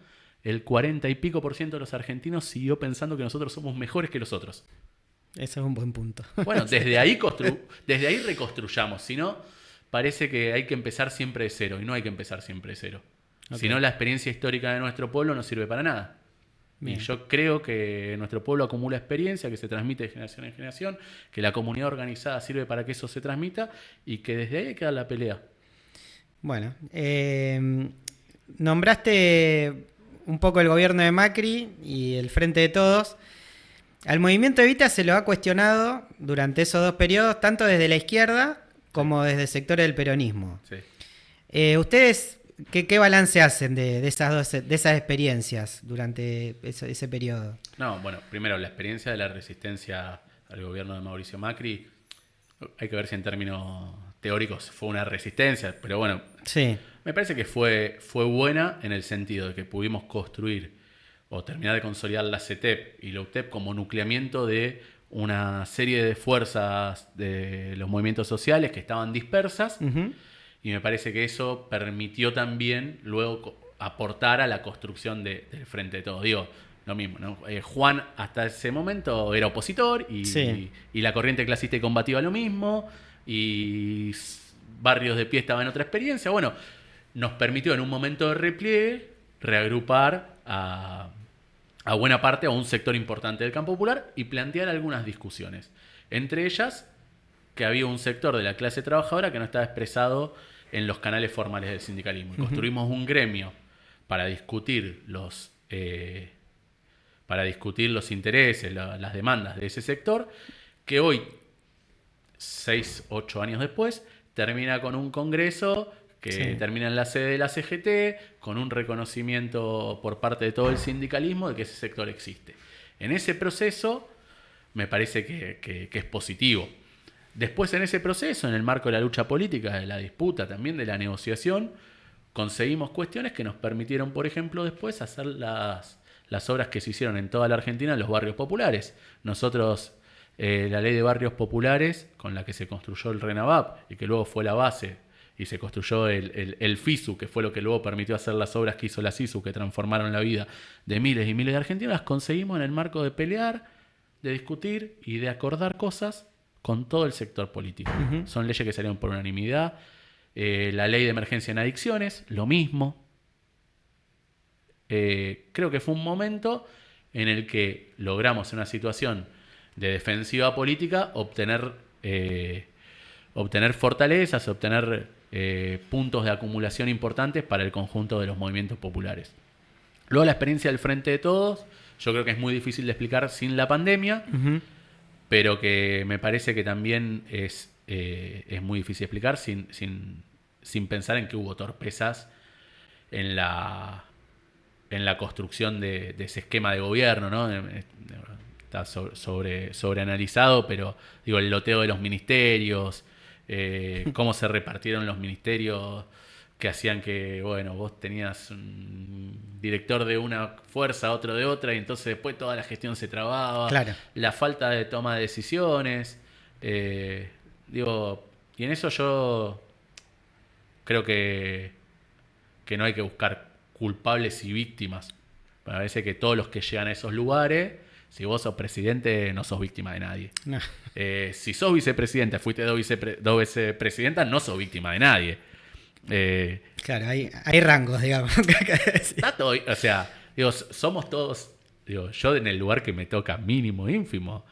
[SPEAKER 2] el 40 y pico % de los argentinos siguió pensando que nosotros somos mejores que los otros.
[SPEAKER 1] Ese es un buen punto.
[SPEAKER 2] Bueno, desde ahí reconstruyamos. Si no, parece que hay que empezar siempre de cero. Y no hay que empezar siempre de cero. Okay. Si no, la experiencia histórica de nuestro pueblo no sirve para nada. Bien. Y yo creo que nuestro pueblo acumula experiencia, que se transmite de generación en generación, que la comunidad organizada sirve para que eso se transmita y que desde ahí hay que dar la pelea.
[SPEAKER 1] Bueno, nombraste un poco el gobierno de Macri y el Frente de Todos. Al movimiento Evita se lo ha cuestionado durante esos 2 periodos, tanto desde la izquierda como desde sectores del peronismo. Sí. ¿Ustedes qué balance hacen de esas experiencias durante ese periodo?
[SPEAKER 2] No, bueno, primero la experiencia de la resistencia al gobierno de Mauricio Macri, hay que ver si en términos teóricos fue una resistencia, pero bueno,
[SPEAKER 1] sí.
[SPEAKER 2] Me parece que fue buena en el sentido de que pudimos construir o terminar de consolidar la CETEP y la UTEP como nucleamiento de una serie de fuerzas de los movimientos sociales que estaban dispersas, y me parece que eso permitió también luego aportar a la construcción del Frente de Todos. Digo, lo mismo, ¿no? Juan hasta ese momento era opositor y la corriente clasista y combativa lo mismo, y Barrios de Pie estaba en otra experiencia. Bueno, nos permitió en un momento de repliegue reagrupar a buena parte, a un sector importante del campo popular y plantear algunas discusiones. Entre ellas, que había un sector de la clase trabajadora que no estaba expresado en los canales formales del sindicalismo. Y construimos un gremio para discutir los intereses, las demandas de ese sector, que hoy, 6, 8 años después, termina con un congreso que termina en la sede de la CGT, con un reconocimiento por parte de todo el sindicalismo de que ese sector existe. En ese proceso me parece que es positivo. Después, en ese proceso, en el marco de la lucha política, de la disputa, también de la negociación, conseguimos cuestiones que nos permitieron, por ejemplo, después hacer las obras que se hicieron en toda la Argentina en los barrios populares. Nosotros, la ley de barrios populares, con la que se construyó el RENAVAP y que luego fue la base y se construyó el FISU, que fue lo que luego permitió hacer las obras que hizo la SISU, que transformaron la vida de miles y miles de argentinos, las conseguimos en el marco de pelear, de discutir y de acordar cosas con todo el sector político.
[SPEAKER 1] Ujú.
[SPEAKER 2] Son leyes que salieron por unanimidad. La ley de emergencia en adicciones, lo mismo. Creo que fue un momento en el que logramos en una situación de defensiva política obtener fortalezas, obtener puntos de acumulación importantes para el conjunto de los movimientos populares. Luego la experiencia del Frente de Todos, yo creo que es muy difícil de explicar sin la pandemia,
[SPEAKER 1] Ujú.
[SPEAKER 2] pero que me parece que también es muy difícil de explicar sin pensar en que hubo torpezas en la construcción de ese esquema de gobierno, ¿no? Está sobreanalizado, pero digo, el loteo de los ministerios, cómo se repartieron los ministerios que hacían que, bueno, vos tenías un director de una fuerza, otro de otra, y entonces después toda la gestión se trababa.
[SPEAKER 1] Claro.
[SPEAKER 2] La falta de toma de decisiones. Digo, y en eso yo creo que no hay que buscar culpables y víctimas. Me parece que todos los que llegan a esos lugares, si vos sos presidente, no sos víctima de nadie.
[SPEAKER 1] No.
[SPEAKER 2] Si sos vicepresidenta, fuiste dos veces presidenta, no sos víctima de nadie.
[SPEAKER 1] Claro, hay rangos, digamos.
[SPEAKER 2] Está todo, o sea, digo, somos todos, digo, yo en el lugar que me toca mínimo, ínfimo,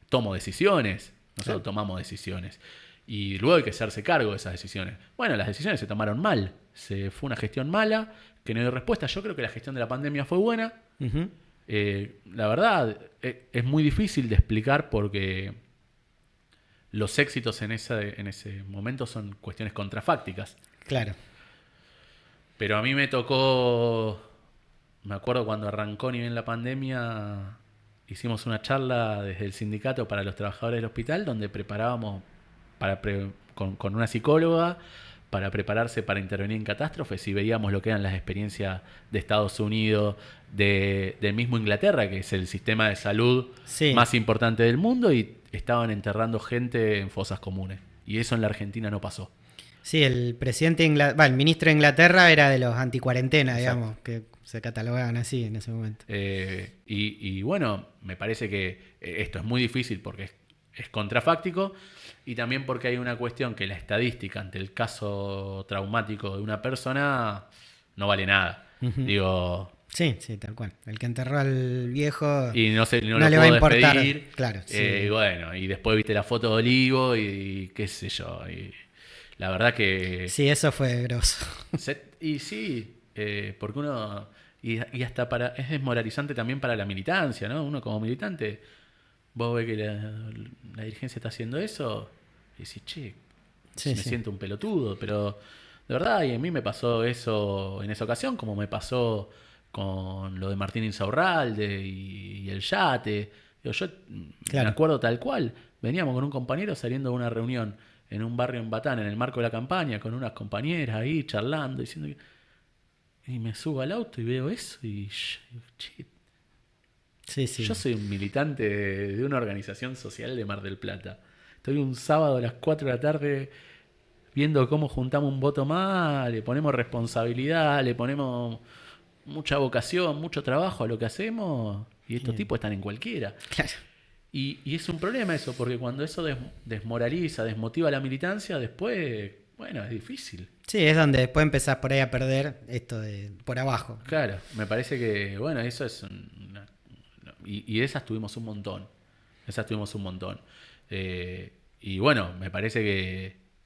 [SPEAKER 2] tomo decisiones. Nosotros
[SPEAKER 1] Claro.
[SPEAKER 2] tomamos decisiones. Y luego hay que hacerse cargo de esas decisiones. Bueno, las decisiones se tomaron mal. Fue una gestión mala, que no dio respuesta. Yo creo que la gestión de la pandemia fue buena.
[SPEAKER 1] Ujú.
[SPEAKER 2] La verdad, es muy difícil de explicar porque los éxitos en ese momento son cuestiones contrafácticas.
[SPEAKER 1] Claro.
[SPEAKER 2] Pero a mí me tocó, me acuerdo cuando arrancó ni bien la pandemia, hicimos una charla desde el sindicato para los trabajadores del hospital donde preparábamos con una psicóloga para prepararse para intervenir en catástrofes y veíamos lo que eran las experiencias de Estados Unidos, del mismo Inglaterra, que es el sistema de salud
[SPEAKER 1] Sí.
[SPEAKER 2] más importante del mundo, y estaban enterrando gente en fosas comunes. Y eso en la Argentina no pasó.
[SPEAKER 1] Sí, el presidente el ministro de Inglaterra era de los anticuarentena,
[SPEAKER 2] Exacto.
[SPEAKER 1] digamos, que se catalogaban así en ese momento.
[SPEAKER 2] Y bueno, me parece que esto es muy difícil porque es contrafáctico y también porque hay una cuestión que la estadística ante el caso traumático de una persona no vale nada.
[SPEAKER 1] Ujú.
[SPEAKER 2] Digo,
[SPEAKER 1] Sí, sí, tal cual. El que enterró al viejo
[SPEAKER 2] y no
[SPEAKER 1] no
[SPEAKER 2] lo
[SPEAKER 1] le va a
[SPEAKER 2] puedo
[SPEAKER 1] importar.
[SPEAKER 2] despedir.
[SPEAKER 1] Claro, sí.
[SPEAKER 2] Y bueno, y después viste la foto de Olivo y qué sé yo. Y la verdad que...
[SPEAKER 1] Sí, eso fue grosso.
[SPEAKER 2] Y sí, porque uno... Y hasta es desmoralizante también para la militancia, ¿no? Uno como militante, vos ves que la dirigencia está haciendo eso y decís, che,
[SPEAKER 1] Sí,
[SPEAKER 2] me
[SPEAKER 1] sí.
[SPEAKER 2] siento un pelotudo. Pero de verdad, y a mí me pasó eso en esa ocasión, como me pasó con lo de Martín Insaurralde y el yate. Digo, yo
[SPEAKER 1] Claro.
[SPEAKER 2] me acuerdo tal cual. Veníamos con un compañero saliendo de una reunión en un barrio en Batán, en el marco de la campaña, con unas compañeras ahí charlando, diciendo y me subo al auto y veo eso y che,
[SPEAKER 1] Sí, sí.
[SPEAKER 2] yo soy un militante de una organización social de Mar del Plata. Estoy un sábado a las 4 de la tarde viendo cómo juntamos un voto más, le ponemos responsabilidad, le ponemos mucha vocación, mucho trabajo a lo que hacemos y estos
[SPEAKER 1] Bien.
[SPEAKER 2] tipos están en cualquiera.
[SPEAKER 1] Claro.
[SPEAKER 2] Y es un problema eso, porque cuando eso desmoraliza, desmotiva a la militancia, después, bueno, es difícil.
[SPEAKER 1] Sí, es donde después empezás por ahí a perder esto de por abajo.
[SPEAKER 2] Claro, me parece que, bueno, eso es y de esas tuvimos un montón. Y bueno, me parece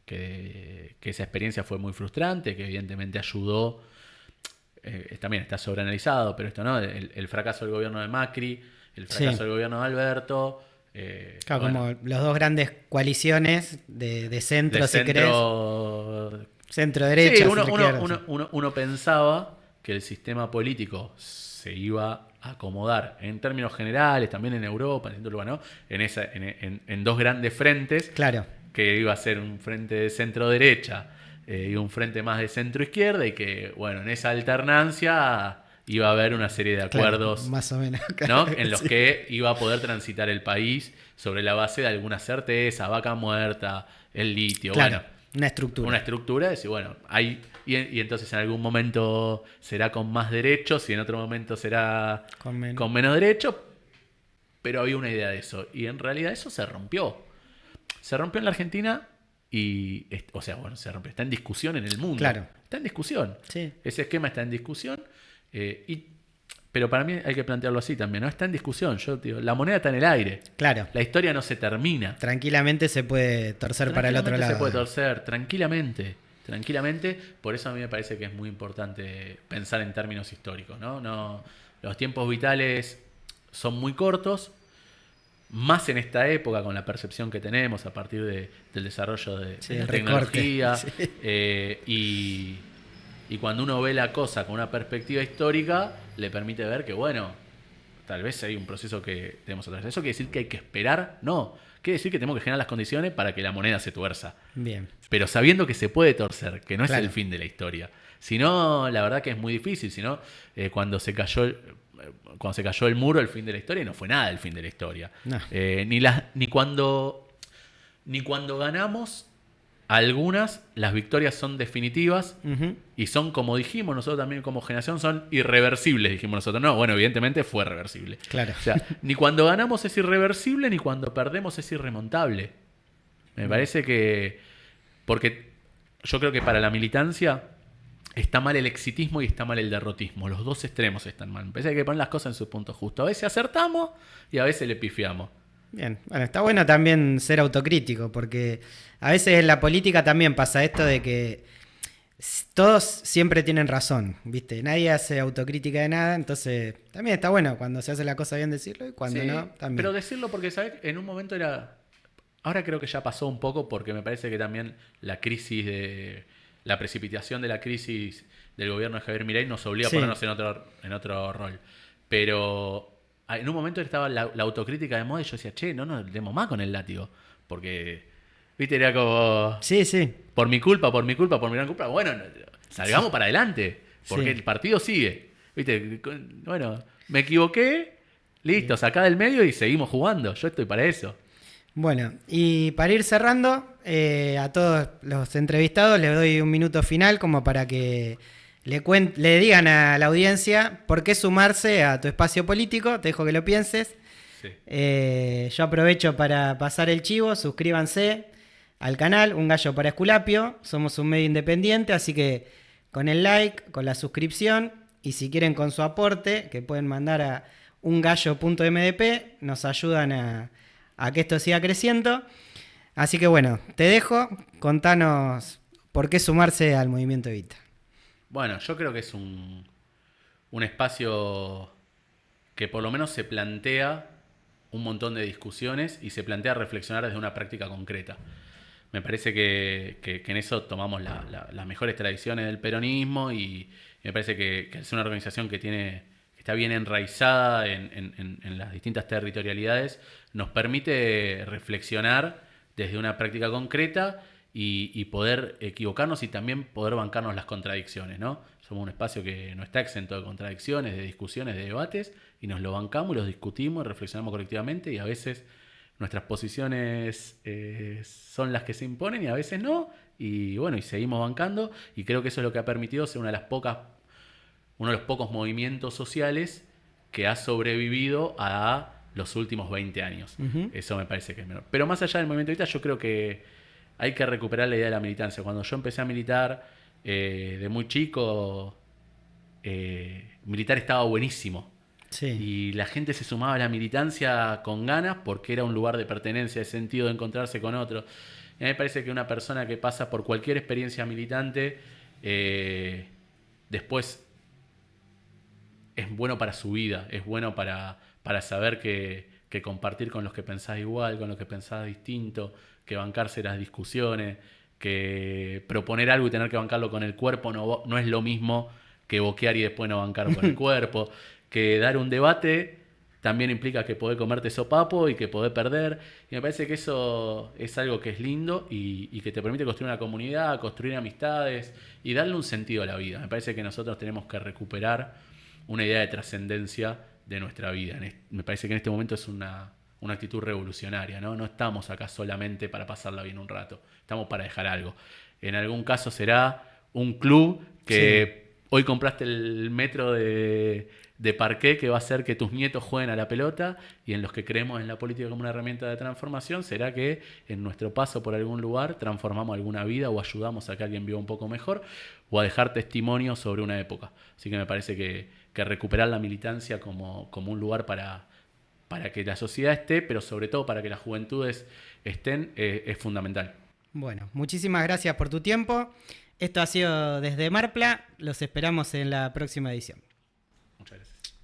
[SPEAKER 2] que esa experiencia fue muy frustrante, que evidentemente ayudó. También está sobreanalizado, pero esto no, el fracaso del gobierno de Macri, el fracaso
[SPEAKER 1] Sí.
[SPEAKER 2] del gobierno de Alberto.
[SPEAKER 1] Claro,
[SPEAKER 2] bueno,
[SPEAKER 1] como las dos grandes coaliciones de centro,
[SPEAKER 2] de
[SPEAKER 1] si querés.
[SPEAKER 2] centro.
[SPEAKER 1] Centro-derecha.
[SPEAKER 2] Sí,
[SPEAKER 1] centro-izquierda, sí.
[SPEAKER 2] uno pensaba que el sistema político se iba a acomodar en términos generales, también en Europa, en distintos lugares, ¿no? En dos grandes frentes,
[SPEAKER 1] Claro.
[SPEAKER 2] que iba a ser un frente de centro-derecha y un frente más de centro-izquierda, y que, bueno, en esa alternancia iba a haber una serie de
[SPEAKER 1] Claro,
[SPEAKER 2] acuerdos,
[SPEAKER 1] más o menos.
[SPEAKER 2] ¿no? En los
[SPEAKER 1] Sí.
[SPEAKER 2] que iba a poder transitar el país sobre la base de alguna certeza, vaca muerta, el litio,
[SPEAKER 1] Claro.
[SPEAKER 2] bueno.
[SPEAKER 1] Una estructura.
[SPEAKER 2] Una estructura, decir, bueno, y entonces en algún momento será con más derechos y en otro momento será con menos derechos, pero había una idea de eso. Y en realidad eso se rompió. Se rompió en la Argentina y, o sea, bueno, se rompió. Está en discusión en el mundo.
[SPEAKER 1] Claro.
[SPEAKER 2] Está en discusión.
[SPEAKER 1] Sí.
[SPEAKER 2] Ese esquema está en discusión. Pero para mí hay que plantearlo así también, ¿no? Está en discusión. Yo digo, la moneda está en el aire.
[SPEAKER 1] Claro.
[SPEAKER 2] La historia no se termina.
[SPEAKER 1] Tranquilamente se puede torcer para el otro lado.
[SPEAKER 2] Se puede torcer, tranquilamente. Por eso a mí me parece que es muy importante pensar en términos históricos, ¿no? Los tiempos vitales son muy cortos, más en esta época con la percepción que tenemos a partir del desarrollo de la tecnología. Sí. Y cuando uno ve la cosa con una perspectiva histórica, le permite ver que, bueno, tal vez hay un proceso que debemos atravesar. ¿Eso quiere decir que hay que esperar? No. Quiere decir que tenemos que generar las condiciones para que la moneda se tuerza. Bien. Pero sabiendo que se puede torcer, que no es el fin de la historia. Si no, la verdad que es muy difícil. Si no, cuando se cayó el muro, el fin de la historia, no fue nada el fin de la historia. No. Ni cuando ganamos, algunas, las victorias son definitivas y son, como dijimos nosotros también como generación, son irreversibles, dijimos nosotros. No, bueno, evidentemente fue reversible.
[SPEAKER 1] Claro.
[SPEAKER 2] O sea, ni cuando ganamos es irreversible, ni cuando perdemos es irremontable. Me parece que... Porque yo creo que para la militancia está mal el exitismo y está mal el derrotismo. Los dos extremos están mal. Me parece que hay que poner las cosas en su punto justo. A veces acertamos y a veces le pifiamos.
[SPEAKER 1] Bien, bueno, está bueno también ser autocrítico, porque a veces en la política también pasa esto de que todos siempre tienen razón, ¿viste? Nadie hace autocrítica de nada, entonces también está bueno cuando se hace la cosa bien decirlo y cuando no, también.
[SPEAKER 2] Pero decirlo porque, ¿sabes? En un momento era... Ahora creo que ya pasó un poco porque me parece que también la precipitación de la crisis del gobierno de Javier Milei nos obliga a ponernos en otro rol. Pero... En un momento estaba la autocrítica de moda y yo decía, no nos demos más con el látigo. Porque, viste, era como...
[SPEAKER 1] Sí.
[SPEAKER 2] Por mi culpa, por mi gran culpa. Bueno, salgamos para adelante. Porque el partido sigue. Viste, bueno, me equivoqué. Listo, sacá del medio y seguimos jugando. Yo estoy para eso.
[SPEAKER 1] Bueno, y para ir cerrando, a todos los entrevistados les doy un minuto final como para que... Le digan a la audiencia por qué sumarse a tu espacio político. Te dejo que lo pienses. Sí. Yo aprovecho para pasar el chivo. Suscríbanse al canal Un Gallo para Esculapio. Somos un medio independiente, así que con el like, con la suscripción y si quieren con su aporte, que pueden mandar a ungallo.mdp, nos ayudan a que esto siga creciendo. Así que bueno, te dejo. Contanos por qué sumarse al movimiento Evita.
[SPEAKER 2] Bueno, yo creo que es un espacio que por lo menos se plantea un montón de discusiones y se plantea reflexionar desde una práctica concreta. Me parece que en eso tomamos las mejores tradiciones del peronismo y me parece que es una organización que está bien enraizada en las distintas territorialidades, nos permite reflexionar desde una práctica concreta y poder equivocarnos y también poder bancarnos las contradicciones, ¿no? Somos un espacio que no está exento de contradicciones, de discusiones, de debates, y nos lo bancamos y los discutimos y reflexionamos colectivamente, y a veces nuestras posiciones son las que se imponen y a veces no, y bueno, y seguimos bancando, y creo que eso es lo que ha permitido ser uno de los pocos movimientos sociales que ha sobrevivido a los últimos 20 años. Uh-huh. Eso me parece que es menor. Pero más allá del movimiento ahorita, yo creo que hay que recuperar la idea de la militancia. Cuando yo empecé a militar de muy chico, militar estaba buenísimo. Sí. Y la gente se sumaba a la militancia con ganas porque era un lugar de pertenencia, de sentido de encontrarse con otro. Y a mí me parece que una persona que pasa por cualquier experiencia militante, después es bueno para su vida, es bueno para saber que compartir con los que pensás igual, con los que pensás distinto, que bancarse las discusiones, que proponer algo y tener que bancarlo con el cuerpo no es lo mismo que boquear y después no bancar con el cuerpo, que dar un debate también implica que podés comerte sopapo y que podés perder, y me parece que eso es algo que es lindo y que te permite construir una comunidad, construir amistades y darle un sentido a la vida. Me parece que nosotros tenemos que recuperar una idea de trascendencia de nuestra vida. Me parece que en este momento es una actitud revolucionaria, ¿no? No estamos acá solamente para pasarla bien un rato, estamos para dejar algo. En algún caso será un club que
[SPEAKER 1] Sí.
[SPEAKER 2] hoy compraste el metro de parqué que va a hacer que tus nietos jueguen a la pelota, y en los que creemos en la política como una herramienta de transformación será que en nuestro paso por algún lugar transformamos alguna vida o ayudamos a que alguien viva un poco mejor o a dejar testimonio sobre una época. Así que me parece que recuperar la militancia como un lugar para que la sociedad esté, pero sobre todo para que las juventudes estén, es fundamental.
[SPEAKER 1] Bueno, muchísimas gracias por tu tiempo. Esto ha sido Desde Marpla. Los esperamos en la próxima edición.
[SPEAKER 2] Muchas gracias.